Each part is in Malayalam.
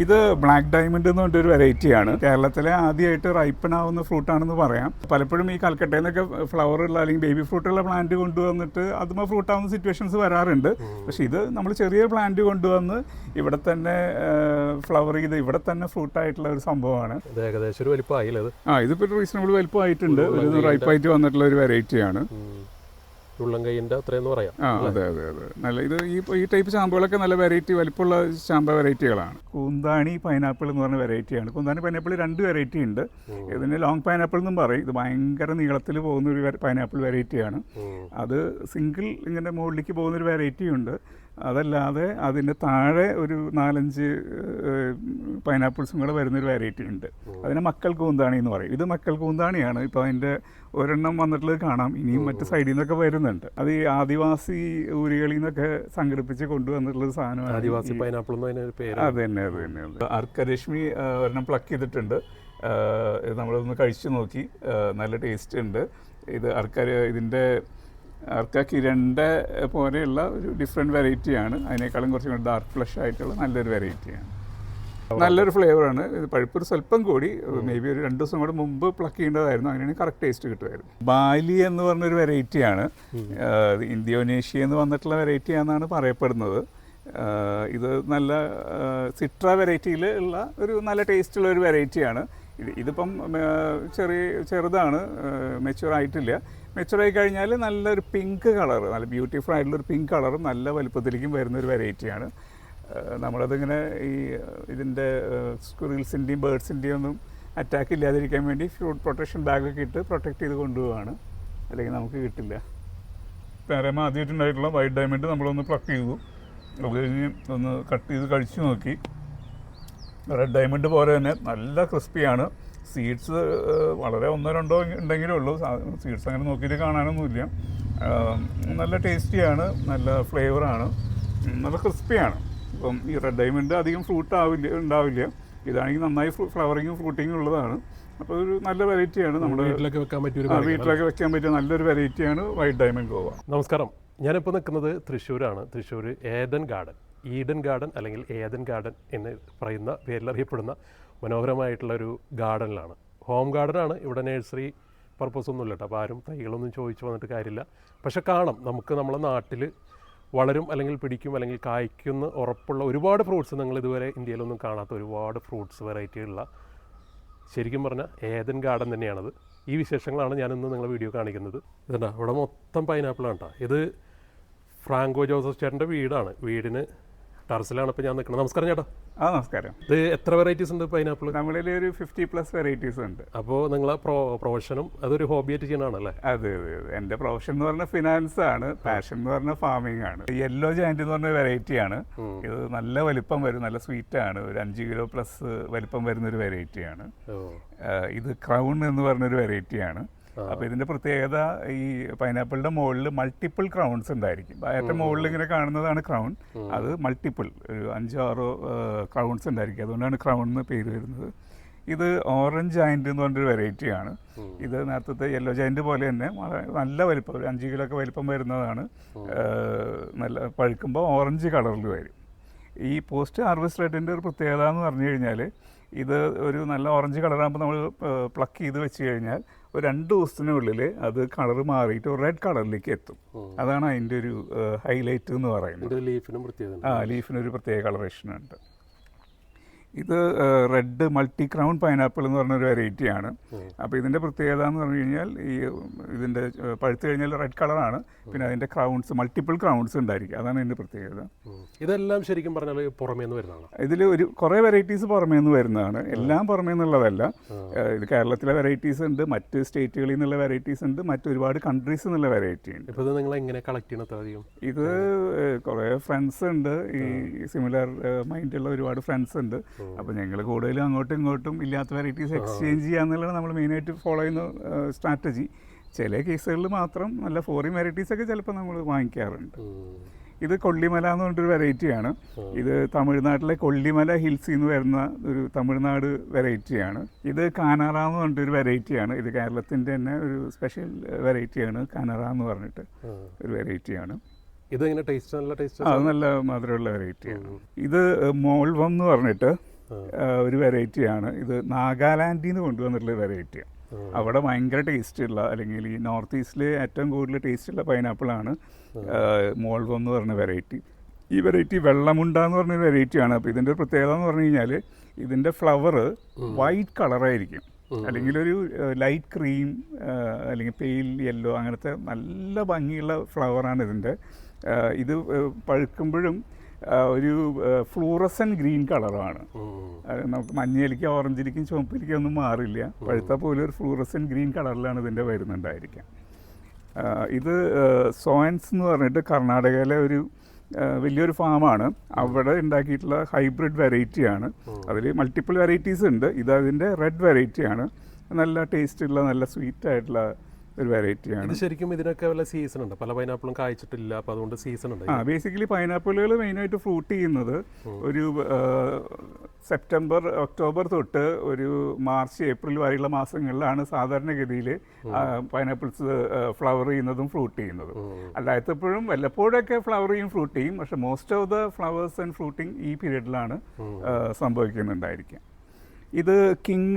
ഇത് ബ്ലാക്ക് ഡയമണ്ട് എന്ന് പറഞ്ഞൊരു വെറൈറ്റിയാണ്. കേരളത്തിലെ ആദ്യമായിട്ട് റൈപ്പൺ ആവുന്ന ഫ്രൂട്ടാണെന്ന് പറയാം. പലപ്പോഴും ഈ കൽക്കട്ടയിൽ നിന്നൊക്കെ ഫ്ലവർ ഉള്ള അല്ലെങ്കിൽ ബേബി ഫ്രൂട്ടുള്ള പ്ലാന്റ് കൊണ്ടുവന്നിട്ട് അതുമ്പോൾ ഫ്രൂട്ട് ആവുന്ന സിറ്റുവേഷൻസ് വരാറുണ്ട്. പക്ഷെ ഇത് നമ്മൾ ചെറിയ പ്ലാന്റ് കൊണ്ടുവന്ന് ഇവിടെ തന്നെ ഫ്ലവർ ചെയ്ത് ഇവിടെ തന്നെ ഫ്രൂട്ടായിട്ടുള്ള ഒരു സംഭവമാണ്. ഏകദേശം ഒരു വലിപ്പമായില്ലേ? ഇതിപ്പോൾ റീസണബിൾ വലിപ്പമായിട്ടുണ്ട്. ഒരു റൈപ്പായിട്ട് വന്നിട്ടുള്ള ഒരു വെറൈറ്റിയാണ്. ഉള്ളംകൈയിൻ്റെ അത്രയെന്ന് പറയാം. അതെ അതെ അതെ നല്ല ഇത് ഈ ടൈപ്പ് ചാമ്പകളൊക്കെ നല്ല വെറൈറ്റി വലിപ്പമുള്ള ചാമ്പ വെറൈറ്റികളാണ്. കൂന്താണി പൈനാപ്പിൾ എന്ന് പറഞ്ഞ വെറൈറ്റിയാണ്. കൂന്താണി പൈനാപ്പിൾ 2 വെറൈറ്റി ഉണ്ട്. ഇതിന് ലോങ് പൈനാപ്പിൾ എന്നും പറയും. ഇത് ഭയങ്കര നീളത്തിൽ പോകുന്ന ഒരു പൈനാപ്പിൾ വെറൈറ്റിയാണ്. അത് സിംഗിൾ ഇങ്ങനെ മുകളിലേക്ക് പോകുന്നൊരു വെറൈറ്റി ഉണ്ട്. അതല്ലാതെ അതിൻ്റെ താഴെ ഒരു 4-5 പൈനാപ്പിൾസും കൂടെ വരുന്നൊരു വെറൈറ്റി ഉണ്ട്. അതിനെ മക്കൾ കൂന്താണി എന്ന് പറയും. ഇത് മക്കൾ കൂന്താണിയാണ്. ഇപ്പോൾ അതിൻ്റെ ഒരെണ്ണം വന്നിട്ടുള്ളത് കാണാം. ഇനിയും മറ്റ് സൈഡിൽ നിന്നൊക്കെ വരുന്നുണ്ട്. അത് ഈ ആദിവാസി ഊരുകളിൽ നിന്നൊക്കെ സംഘടിപ്പിച്ച് കൊണ്ടുവന്നിട്ടുള്ള സാധനമാണ്. ആദിവാസി പൈനാപ്പിൾ അത് തന്നെ അർക്കരശ്മി ഒരെണ്ണം പ്ലക്ക് ചെയ്തിട്ടുണ്ട്. നമ്മളൊന്ന് കഴിച്ചു നോക്കി. നല്ല ടേസ്റ്റ് ഉണ്ട്. ഇത് ഇതിൻ്റെ അർക്ക കിരണ്ട പോലെയുള്ള ഒരു ഡിഫറെൻറ്റ് വെറൈറ്റിയാണ്. അതിനേക്കാളും കുറച്ചും കൂടി ഡാർക്ക് ഫ്ലഷ് ആയിട്ടുള്ള നല്ലൊരു വെറൈറ്റിയാണ്. നല്ലൊരു ഫ്ലേവറാണ്. ഇത് പഴുപ്പൊരു സ്വല്പം കൂടി മേ ബി ഒരു 2 ദിവസം കൂടെ മുമ്പ് പ്ലക്ക് ചെയ്യേണ്ടതായിരുന്നു. അങ്ങനെയാണെങ്കിൽ കറക്റ്റ് ടേസ്റ്റ് കിട്ടുമായിരുന്നു. ബാലി എന്ന് പറഞ്ഞൊരു വെറൈറ്റിയാണ്. ഇന്തോനേഷ്യ എന്ന് വന്നിട്ടുള്ള വെറൈറ്റിയാണെന്നാണ് പറയപ്പെടുന്നത്. ഇത് നല്ല സിട്ര വെറൈറ്റിയിൽ ഉള്ള ഒരു നല്ല ടേസ്റ്റുള്ള ഒരു വെറൈറ്റിയാണ്. ഇതിപ്പം ചെറുതാണ്, മെച്യൂർ ആയിട്ടില്ല. മെച്യൂറായി കഴിഞ്ഞാൽ നല്ലൊരു പിങ്ക് കളർ, നല്ല ബ്യൂട്ടിഫുൾ ആയിട്ടുള്ളൊരു പിങ്ക് കളറും നല്ല വലുപ്പത്തിലേക്കും വരുന്നൊരു വെറൈറ്റിയാണ്. നമ്മളതിങ്ങനെ ഇതിൻ്റെ സ്ക്വിറിൽസിൻ്റെയും ബേർഡ്സിൻ്റെയും ഒന്നും അറ്റാക്ക് ഇല്ലാതിരിക്കാൻ വേണ്ടി ഫ്രൂട്ട് പ്രൊട്ടക്ഷൻ ബാഗൊക്കെ ഇട്ട് പ്രൊട്ടക്റ്റ് ചെയ്ത് കൊണ്ടുപോവാണ്. അല്ലെങ്കിൽ നമുക്ക് കിട്ടില്ല. പേരമ ആദ്യമായിട്ടുണ്ടായിട്ടുള്ള വൈറ്റ് ഡയമണ്ട് നമ്മളൊന്ന് പ്ലക്ക് ചെയ്തു. അത് കഴിഞ്ഞ് ഒന്ന് കട്ട് ചെയ്ത് കഴിച്ചു നോക്കി. റെഡ് ഡയമണ്ട് പോലെ തന്നെ നല്ല ക്രിസ്പിയാണ്. സീഡ്സ് വളരെ 1-2 ഉണ്ടെങ്കിലേ ഉള്ളൂ. സീഡ്സ് അങ്ങനെ നോക്കിയിട്ട് കാണാനൊന്നുമില്ല. നല്ല ടേസ്റ്റിയാണ്, നല്ല ഫ്ലേവറാണ്, നല്ല ക്രിസ്പിയാണ്. ഇപ്പം ഈ റെഡ് ഡയമണ്ട് അധികം ഉണ്ടാവില്ല. ഇതാണെങ്കിൽ നന്നായി ഫ്ലവറിങ്ങും ഫ്രൂട്ടിങ്ങും ഉള്ളതാണ്. അപ്പോൾ ഒരു നല്ല വെറൈറ്റിയാണ്. നമ്മുടെ വീട്ടിലൊക്കെ വെക്കാൻ പറ്റിയ നല്ലൊരു വെറൈറ്റിയാണ് വൈറ്റ് ഡയമണ്ട് ഗോവ. നമസ്കാരം, ഞാനിപ്പോൾ നിൽക്കുന്നത് തൃശ്ശൂരാണ്. തൃശ്ശൂർ ഈഡൻ ഗാർഡൻ അല്ലെങ്കിൽ ഏദൻ ഗാർഡൻ എന്ന് പറയുന്ന പേരിലറിയപ്പെടുന്ന മനോഹരമായിട്ടുള്ളൊരു ഗാർഡനിലാണ്. ഹോം ഗാർഡനാണ്. ഇവിടെ നഴ്സറി പർപ്പസ് ഒന്നുമില്ല കേട്ടോ. അപ്പോൾ ആരും തൈകളൊന്നും ചോദിച്ചു വന്നിട്ട് കാര്യമില്ല. പക്ഷെ നമുക്ക് നമ്മളെ നാട്ടിൽ വളരും അല്ലെങ്കിൽ പിടിക്കും അല്ലെങ്കിൽ കായ്ക്കുന്ന ഉറപ്പുള്ള ഒരുപാട് ഫ്രൂട്ട്സ് നിങ്ങൾ ഇതുവരെ ഇന്ത്യയിലൊന്നും കാണാത്ത ഒരുപാട് ഫ്രൂട്ട്സ് വെറൈറ്റിയുള്ള ശരിക്കും പറഞ്ഞാൽ ഏദൻ ഗാർഡൻ തന്നെയാണത്. ഈ വിശേഷങ്ങളാണ് ഞാനിന്ന് നിങ്ങളെ വീഡിയോ കാണിക്കുന്നത്. ഇതുണ്ടാ ഇവിടെ മൊത്തം പൈനാപ്പിളാണ് കേട്ടോ. ഇത് ഫ്രാങ്കോ ജോസഫ് ചേട്ടൻ്റെ വീടാണ്. വീടിന് ടെറസിലാണ് ഇപ്പോൾ ഞാൻ നിൽക്കുന്നത്. നമസ്കാരം ചേട്ടാ. നമസ്കാരം. ഇത് എത്ര വെറൈറ്റീസ് ഉണ്ട് പൈനാപ്പിൾ? നമ്മളിൽ ഒരു 50+ വെറൈറ്റീസ് ഉണ്ട്. അപ്പോൾ നിങ്ങളെ പ്രൊഫഷനും അതൊരു ഹോബിയായിട്ട് ചെയ്യണമാണല്ലേ? അതെ. എൻ്റെ പ്രൊഫഷൻ എന്ന് പറഞ്ഞാൽ ഫിനാൻസ് ആണ്. പാഷൻ എന്ന് പറഞ്ഞാൽ ഫാമിംഗ് ആണ്. യെല്ലോ ജയന്റ് എന്ന് പറഞ്ഞ വെറൈറ്റിയാണ്. ഇത് നല്ല വലിപ്പം വരും, നല്ല സ്വീറ്റ് ആണ്. ഒരു 5 കിലോ പ്ലസ് വലിപ്പം വരുന്നൊരു വെറൈറ്റിയാണ്. ഇത് ക്രൗൺ എന്ന് പറഞ്ഞൊരു വെറൈറ്റിയാണ്. അപ്പോൾ ഇതിൻ്റെ പ്രത്യേകത ഈ പൈനാപ്പിളിൻ്റെ മുകളിൽ മൾട്ടിപ്പിൾ ക്രൗൺസ് ഉണ്ടായിരിക്കും. ഏറ്റവും മുകളിൽ ഇങ്ങനെ കാണുന്നതാണ് ക്രൗൺ. അത് മൾട്ടിപ്പിൾ ഒരു 5-6 ക്രൗൺസ് ഉണ്ടായിരിക്കും. അതുകൊണ്ടാണ് ക്രൗൺ എന്ന് പേര് വരുന്നത്. ഇത് ഓറഞ്ച് ജയന്റ് എന്ന് പറഞ്ഞൊരു വെറൈറ്റിയാണ്. ഇത് നേരത്തെ യെല്ലോ ജയന്റ് പോലെ തന്നെ നല്ല വലിപ്പം, ഒരു 5 കിലോ ഒക്കെ വലിപ്പം വരുന്നതാണ്. നല്ല പഴുക്കുമ്പോൾ ഓറഞ്ച് കളറിൽ വരും. ഈ പോസ്റ്റ് ഹാർവെസ്റ്റ് റെഡിൻ്റെ ഒരു പ്രത്യേകത എന്ന് പറഞ്ഞു കഴിഞ്ഞാൽ ഇത് ഒരു നല്ല ഓറഞ്ച് കളറാകുമ്പോൾ നമ്മൾ പ്ലക്ക് ചെയ്ത് വെച്ച് കഴിഞ്ഞാൽ ഒരു 2 ദിവസത്തിനുള്ളിൽ അത് കളർ മാറിയിട്ട് ഒരു റെഡ് കളറിലേക്ക് എത്തും. അതാണ് അതിൻ്റെ ഒരു ഹൈലൈറ്റ് എന്ന് പറയുന്നത്. ലീഫിനൊരു പ്രത്യേക കളറേഷനുണ്ട്. ഇത് റെഡ് മൾട്ടി ക്രൗൺ പൈനാപ്പിൾ എന്ന് പറഞ്ഞൊരു വെറൈറ്റിയാണ്. അപ്പോൾ ഇതിൻ്റെ പ്രത്യേകത എന്ന് പറഞ്ഞു കഴിഞ്ഞാൽ ഇതിൻ്റെ പഴുത്ത് കഴിഞ്ഞാൽ റെഡ് കളറാണ്. പിന്നെ അതിൻ്റെ ക്രൗൺസ് മൾട്ടിപ്പിൾ ക്രൗൺസ് ഉണ്ടായിരിക്കും. അതാണ് ഇതിൻ്റെ പ്രത്യേകത. ഇതെല്ലാം ശരിക്കും പറഞ്ഞാൽ പുറമേ നിന്ന് വരുന്നതാണ്. ഇതിൽ കുറേ വെറൈറ്റീസ് പുറമേ നിന്ന് വരുന്നതാണ്. എല്ലാം പുറമേ നിന്നുള്ളതല്ല. ഇത് കേരളത്തിലെ വെറൈറ്റീസ് ഉണ്ട്, മറ്റ് സ്റ്റേറ്റുകളിൽ നിന്നുള്ള വെറൈറ്റീസ് ഉണ്ട്, മറ്റൊരുപാട് കൺട്രീസ് നിന്നുള്ള വെറൈറ്റി ഉണ്ട്. ഇപ്പോൾ ഇത് നിങ്ങൾ എങ്ങനെ കളക്ട് ചെയ്യണത്? ഇത് കുറേ ഫ്രണ്ട്സ് ഉണ്ട്, ഈ സിമിലർ മൈൻഡുള്ള ഒരുപാട് ഫ്രണ്ട്സ് ഉണ്ട്. അപ്പോൾ ഞങ്ങൾ കൂടുതലും അങ്ങോട്ടും ഇങ്ങോട്ടും ഇല്ലാത്ത വെറൈറ്റീസ് എക്സ്ചേഞ്ച് ചെയ്യാന്നുള്ളതാണ് നമ്മൾ മെയിനായിട്ട് ഫോളോ ചെയ്യുന്ന സ്ട്രാറ്റജി. ചില കേസുകളിൽ മാത്രം നല്ല ഫോറിൻ വെറൈറ്റീസൊക്കെ ചിലപ്പോൾ നമ്മൾ വാങ്ങിക്കാറുണ്ട്. ഇത് കൊള്ളിമല എന്ന് പറഞ്ഞൊരു വെറൈറ്റിയാണ്. ഇത് തമിഴ്നാട്ടിലെ കൊള്ളിമല ഹിൽസിൽ നിന്ന് വരുന്ന ഒരു തമിഴ്നാട് വെറൈറ്റിയാണ്. ഇത് കാനറ എന്ന് പറഞ്ഞിട്ടൊരു വെറൈറ്റിയാണ്. ഇത് കേരളത്തിൻ്റെ തന്നെ ഒരു സ്പെഷ്യൽ വെറൈറ്റിയാണ്. കാനറ എന്ന് പറഞ്ഞിട്ട് ഒരു വെറൈറ്റിയാണ്. ഇത് എങ്ങനെ ടേസ്റ്റ്? നല്ല ടേസ്റ്റ്, അത് നല്ല മധുരമുള്ള വെറൈറ്റിയാണ്. ഇത് മോൾവം എന്ന് പറഞ്ഞിട്ട് ഒരു വെറൈറ്റിയാണ്. ഇത് നാഗാലാൻഡിൽ നിന്ന് കൊണ്ടുവന്നിട്ടുള്ള വെറൈറ്റിയാണ്. അവിടെ ഭയങ്കര ടേസ്റ്റുള്ള, അല്ലെങ്കിൽ ഈ നോർത്ത് ഈസ്റ്റിൽ ഏറ്റവും കൂടുതൽ ടേസ്റ്റുള്ള പൈനാപ്പിളാണ് മോൾവോ എന്ന് പറഞ്ഞ വെറൈറ്റി. ഈ വെറൈറ്റി വെള്ളമുണ്ട എന്ന് പറഞ്ഞൊരു വെറൈറ്റിയാണ്. അപ്പോൾ ഇതിൻ്റെ ഒരു പ്രത്യേകത എന്ന് പറഞ്ഞു കഴിഞ്ഞാൽ ഇതിൻ്റെ ഫ്ലവർ വൈറ്റ് കളറായിരിക്കും, അല്ലെങ്കിൽ ഒരു ലൈറ്റ് ക്രീം അല്ലെങ്കിൽ പെയിൽ യെല്ലോ, അങ്ങനത്തെ നല്ല ഭംഗിയുള്ള ഫ്ലവറാണ് ഇതിൻ്റെ. ഇത് പഴുക്കുമ്പോഴും ഒരു ഫ്ലൂറസൻ ഗ്രീൻ കളറാണ്. നമുക്ക് മഞ്ഞയിലേക്കും ഓറഞ്ചിലേക്കും ചുവപ്പിലേക്കും ഒന്നും മാറില്ല. പഴുത്താൽ പോലും ഒരു ഫ്ലൂറസൻ ഗ്രീൻ കളറിലാണ് ഇതിൻ്റെ വരുന്നുണ്ടായിരിക്കാം. ഇത് സോയൻസ് എന്ന് പറഞ്ഞിട്ട് കർണാടകയിലെ ഒരു വലിയൊരു ഫാമാണ്. അവിടെ ഉണ്ടാക്കിയിട്ടുള്ള ഹൈബ്രിഡ് വെറൈറ്റിയാണ്. അതിൽ മൾട്ടിപ്പിൾ വെറൈറ്റീസ് ഉണ്ട്. ഇത് അതിൻ്റെ റെഡ് വെറൈറ്റിയാണ്. നല്ല ടേസ്റ്റുള്ള, നല്ല സ്വീറ്റ് ആയിട്ടുള്ള ഒരു വെറൈറ്റിയാണ്. ശരിക്കും ഇതിനൊക്കെ വല്ല സീസൺ ഉണ്ട്? പല പൈനാപ്പിളും കായ്ച്ചിട്ടില്ല, അപ്പോൾ അതുകൊണ്ട് സീസൺ ഉണ്ട്. ബേസിക്കലി പൈനാപ്പിളുകൾ മെയിനായിട്ട് ഫ്രൂട്ട് ചെയ്യുന്നത് ഒരു സെപ്റ്റംബർ ഒക്ടോബർ തൊട്ട് ഒരു മാർച്ച് ഏപ്രിൽ വരെയുള്ള മാസങ്ങളിലാണ് സാധാരണഗതിയിൽ പൈനാപ്പിൾസ് ഫ്ലവർ ചെയ്യുന്നതും ഫ്രൂട്ട് ചെയ്യുന്നതും. അല്ലാത്തപ്പോഴും വല്ലപ്പോഴൊക്കെ ഫ്ലവർ ചെയ്യും, ഫ്രൂട്ട് ചെയ്യും. പക്ഷേ most of the flowers and fruiting ഈ പീരീഡിലാണ് സംഭവിക്കുന്നുണ്ടായിരിക്കുക. ഇത് കിങ്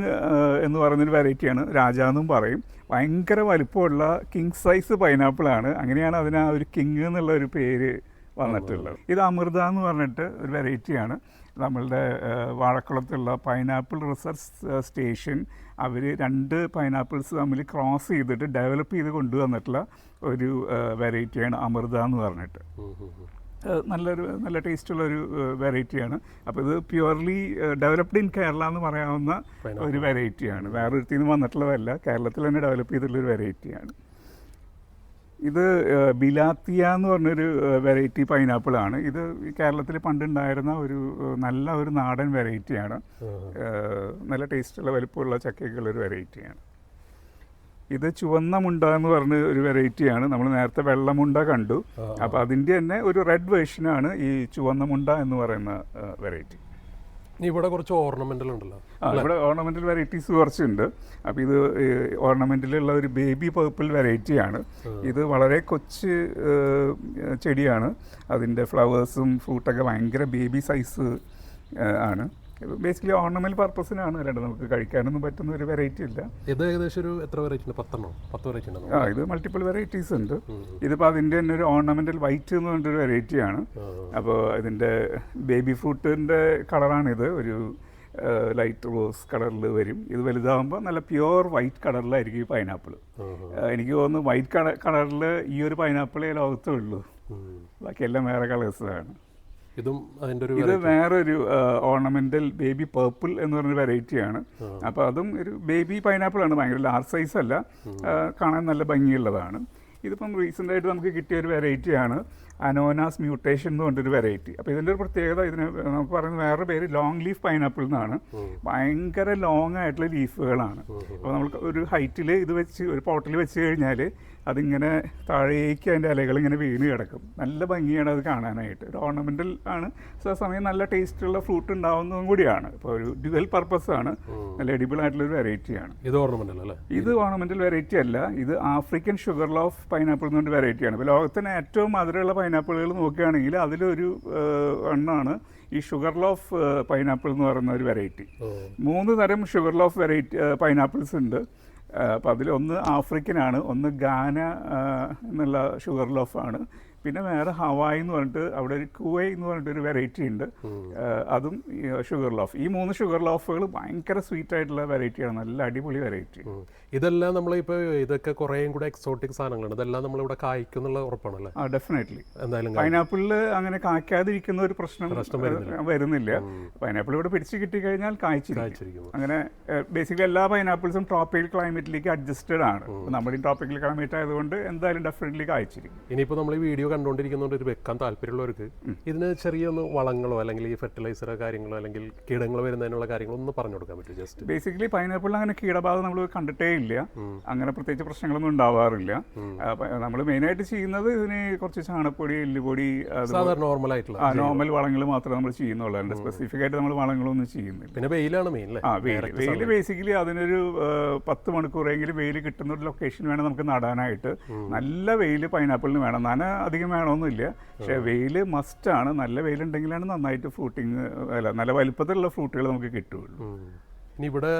എന്ന് പറയുന്നൊരു വെറൈറ്റിയാണ്. രാജ എന്നും പറയും. ഭയങ്കര വലിപ്പമുള്ള കിങ് സൈസ് പൈനാപ്പിളാണ്. അങ്ങനെയാണ് അതിന് ആ ഒരു കിങ് എന്നുള്ള ഒരു പേര് വന്നിട്ടുള്ളത്. ഇത് അമൃത എന്ന് പറഞ്ഞിട്ട് ഒരു വെറൈറ്റിയാണ്. നമ്മളുടെ വാഴക്കുളത്തുള്ള പൈനാപ്പിൾ റിസർച്ച് സ്റ്റേഷൻ അവർ 2 പൈനാപ്പിൾസ് തമ്മിൽ ക്രോസ് ചെയ്തിട്ട് ഡെവലപ്പ് ചെയ്ത് കൊണ്ടുവന്നിട്ടുള്ള ഒരു വെറൈറ്റിയാണ് അമൃത എന്ന് പറഞ്ഞിട്ട്. നല്ല ടേസ്റ്റുള്ളൊരു വെറൈറ്റിയാണ്. അപ്പോൾ ഇത് പ്യുവർലി ഡെവലപ്ഡ് ഇൻ കേരള എന്ന് പറയാവുന്ന ഒരു വെറൈറ്റിയാണ്. വേറൊരുത്തിൽ നിന്ന് വന്നിട്ടുള്ളതല്ല, കേരളത്തിൽ തന്നെ ഡെവലപ്പ് ചെയ്തിട്ടുള്ളൊരു വെറൈറ്റിയാണ്. ഇത് ബിലാത്തിയ എന്ന് പറഞ്ഞൊരു വെറൈറ്റി പൈനാപ്പിളാണ്. ഇത് കേരളത്തിൽ പണ്ടുണ്ടായിരുന്ന നല്ല ഒരു നാടൻ വെറൈറ്റിയാണ്. നല്ല ടേസ്റ്റുള്ള വലിപ്പമുള്ള ചക്കയ്ക്കുള്ളൊരു വെറൈറ്റിയാണ്. ഇത് ചുവന്ന മുണ്ട എന്ന് പറഞ്ഞ ഒരു വെറൈറ്റിയാണ്. നമ്മൾ നേരത്തെ വെള്ളമുണ്ട കണ്ടു. അപ്പോൾ അതിൻ്റെ തന്നെ ഒരു റെഡ് വേർഷനാണ് ഈ ചുവന്ന മുണ്ട എന്ന് പറയുന്ന വെറൈറ്റി. ഇവിടെ കുറച്ച് ഓർണമെൻ്റൽ ഉണ്ടല്ലോ. ഇവിടെ ഓർണമെൻ്റൽ വെറൈറ്റീസ് കുറച്ചുണ്ട്. അപ്പോൾ ഇത് ഓർണമെൻ്റലുള്ള ഒരു ബേബി പേർപ്പിൾ വെറൈറ്റിയാണ്. ഇത് വളരെ കൊച്ചു ചെടിയാണ്. അതിൻ്റെ ഫ്ലവേഴ്സും ഫ്രൂട്ടൊക്കെ ഭയങ്കര ബേബി സൈസ് ആണ്. ബേസിക്കലി ഓർണമെൻ്റൽ പർപ്പസിനാണ്. അല്ലാണ്ട് നമുക്ക് കഴിക്കാനൊന്നും പറ്റുന്ന ഒരു വെറൈറ്റി ഇല്ല. ഇത് ഏകദേശം ഒരു എത്ര വെറൈറ്റി ഉണ്ട്? 10 വെറൈറ്റി ഉണ്ട്. ഇത് മൾട്ടിപ്പിൾ വെറൈറ്റീസ് ഉണ്ട്. ഇതിപ്പോൾ അതിൻ്റെ തന്നെ ഒരു ഓർണമെൻ്റൽ വൈറ്റ് എന്ന് പറഞ്ഞിട്ടൊരു വെറൈറ്റിയാണ്. അപ്പോൾ ഇതിൻ്റെ ബേബി ഫ്രൂട്ടിൻ്റെ കളറാണിത്. ഒരു ലൈറ്റ് റോസ് കളറിൽ വരും. ഇത് വലുതാകുമ്പോൾ നല്ല പ്യുവർ വൈറ്റ് കളറിലായിരിക്കും ഈ പൈനാപ്പിൾ. എനിക്ക് തോന്നുന്നു വൈറ്റ് കളറിൽ ഈ ഒരു പൈനാപ്പിളേ ലോകത്തേ ഉള്ളൂ. ബാക്കിയെല്ലാം വേറെ കളേഴ്സാണ്. ഇത് വേറൊരു ഓർണമെൻ്റൽ ബേബി പേർപ്പിൾ എന്ന് പറഞ്ഞൊരു വെറൈറ്റിയാണ്. അപ്പോൾ അതും ഒരു ബേബി പൈനാപ്പിളാണ്. ഭയങ്കര ലാർജ് സൈസ് അല്ല, കാണാൻ നല്ല ഭംഗിയുള്ളതാണ്. ഇതിപ്പം റീസെൻ്റായിട്ട് നമുക്ക് കിട്ടിയ ഒരു വെറൈറ്റിയാണ് അനോനാസ് മ്യൂട്ടേഷൻ എന്ന് പറഞ്ഞൊരു വെറൈറ്റി. അപ്പോൾ ഇതിൻ്റെ ഒരു പ്രത്യേകത, ഇതിന് നമുക്ക് പറയുന്ന വേറെ പേര് ലോങ് ലീഫ് പൈനാപ്പിൾ എന്നാണ്. ഭയങ്കര ലോങ് ആയിട്ടുള്ള ലീഫുകളാണ്. അപ്പോൾ നമുക്ക് ഒരു ഹൈറ്റിൽ ഇത് വെച്ച് ഒരു പോട്ടിൽ വെച്ച് കഴിഞ്ഞാൽ അതിങ്ങനെ താഴേക്ക് അതിൻ്റെ ഇലകൾ ഇങ്ങനെ വീണ് കിടക്കും. നല്ല ഭംഗിയാണ് അത് കാണാനായിട്ട്. ഒരു ഓർണമെൻ്റൽ ആണ്, സമയം നല്ല ടേസ്റ്റുള്ള ഫ്രൂട്ട് ഉണ്ടാവുന്നതും കൂടിയാണ്. ഇപ്പോൾ ഒരു ഡ്യുവൽ പർപ്പസ് ആണ്. നല്ല എഡിബിൾ ആയിട്ടുള്ളൊരു വെറൈറ്റിയാണ്. ഇത് ഓർണമെൻ്റൽ അല്ലേ? ഇത് ഓർണമെൻ്റൽ വെറൈറ്റി അല്ല. ഇത് ആഫ്രിക്കൻ ഷുഗർ ലോഫ് പൈനാപ്പിൾ എന്ന് പറഞ്ഞ വെറൈറ്റിയാണ്. ഇപ്പോൾ ലോകത്തിന് ഏറ്റവും മധുരമുള്ള പൈനാപ്പിളുകൾ നോക്കുകയാണെങ്കിൽ അതിലൊരു എണ്ണമാണ് ഈ ഷുഗർ ലോഫ് പൈനാപ്പിൾ എന്ന് പറയുന്ന ഒരു വെറൈറ്റി. 3 തരം ഷുഗർ ലോഫ് വെറൈറ്റി പൈനാപ്പിൾസ് ഉണ്ട്. അപ്പോൾ അതിലൊന്ന് ആഫ്രിക്കനാണ്, ഒന്ന് ഗാന എന്നുള്ള ഷുഗർ ലോഫാണ്, പിന്നെ വേറെ ഹവായി എന്ന് പറഞ്ഞിട്ട് അവിടെ ഒരു കുവൈ എന്ന് പറഞ്ഞിട്ടൊരു വെറൈറ്റി ഉണ്ട്, അതും ഷുഗർ ലോഫ്. ഈ 3 ഷുഗർ ലോഫുകൾ ഭയങ്കര സ്വീറ്റ് ആയിട്ടുള്ള വെറൈറ്റിയാണ്. നല്ല അടിപൊളി വെറൈറ്റി. ഇതെല്ലാം നമ്മളിപ്പോൾ ഇതൊക്കെ കുറേയും കൂടെ എക്സോട്ടിക് സാധനങ്ങളാണ്. ഇതെല്ലാം നമ്മളിവിടെ കായ്ക്കുന്നുള്ള ഉറപ്പാണല്ലേ? ഡെഫിനറ്റ്ലി. എന്തായാലും പൈനാപ്പിളിൽ അങ്ങനെ കായ്ക്കാതിരിക്കുന്ന ഒരു പ്രശ്നം വരുന്നില്ല. പൈനാപ്പിൾ ഇവിടെ പിടിച്ച് കിട്ടിക്കഴിഞ്ഞാൽ കായ്ച്ചിരിക്കും. അങ്ങനെ ബേസിക്കലി എല്ലാ പൈനാപ്പിൾസും ട്രോപ്പിക്കൽ ക്ലൈമറ്റിലേക്ക് അഡ്ജസ്റ്റഡ് ആണ്. നമ്മുടെ ട്രോപ്പിക്കൽ ക്ലൈമറ്റ് ആയതുകൊണ്ട് എന്തായാലും ഡെഫിനറ്റ്ലി കായ്ച്ചിരിക്കും. ഇനിയിപ്പോൾ നമ്മൾ ഈ വീഡിയോ കണ്ടുകൊണ്ടിരിക്കുന്നതുകൊണ്ട് ഇത് വെക്കാൻ താല്പര്യമുള്ളവർക്ക് ഇതിന് ചെറിയൊന്ന് വളങ്ങളോ അല്ലെങ്കിൽ ഈ ഫെർട്ടിലൈസറോ കാര്യങ്ങളോ അല്ലെങ്കിൽ കീടങ്ങൾ വരുന്നതിനുള്ള കാര്യങ്ങളോ ഒന്ന് പറഞ്ഞു കൊടുക്കാൻ പറ്റും? ജസ്റ്റ് ബേസിക്കലി പൈനാപ്പിളിൽ അങ്ങനെ കീടബാധ നമ്മൾ കണ്ടിട്ടേ ഇല്ല. അങ്ങനെ പ്രത്യേകിച്ച് പ്രശ്നങ്ങളൊന്നും ഉണ്ടാവാറില്ല. നമ്മൾ മെയിനായിട്ട് ചെയ്യുന്നത് ഇതിന് കുറച്ച് ചാണകപ്പൊടി, എല്ലുപൊടി, നോർമൽ വളങ്ങൾ മാത്രമേ നമ്മൾ ചെയ്യുന്നുള്ളൂ. സ്പെസിഫിക് ആയിട്ട് നമ്മൾ വളങ്ങളൊന്നും ചെയ്യുന്നില്ല. പിന്നെ വെയിലാണ് മെയിൻ. വെയിൽ ബേസിക്കലി അതിനൊരു 10 മണിക്കൂറെങ്കിലും വെയിൽ കിട്ടുന്ന ഒരു ലൊക്കേഷൻ വേണം നമുക്ക് നടാനായിട്ട്. നല്ല വെയിൽ പൈനാപ്പിളിന് വേണം. നന അധികം അധികം വേണമെന്നില്ല. പക്ഷേ വെയിൽ മസ്റ്റാണ്. നല്ല വെയിലുണ്ടെങ്കിലാണ് നന്നായിട്ട് ഫ്രൂട്ടിങ് അല്ല നല്ല വലുപ്പത്തിലുള്ള ഫ്രൂട്ടുകൾ നമുക്ക് കിട്ടുകയുള്ളൂ. ഇനി ഇവിടെ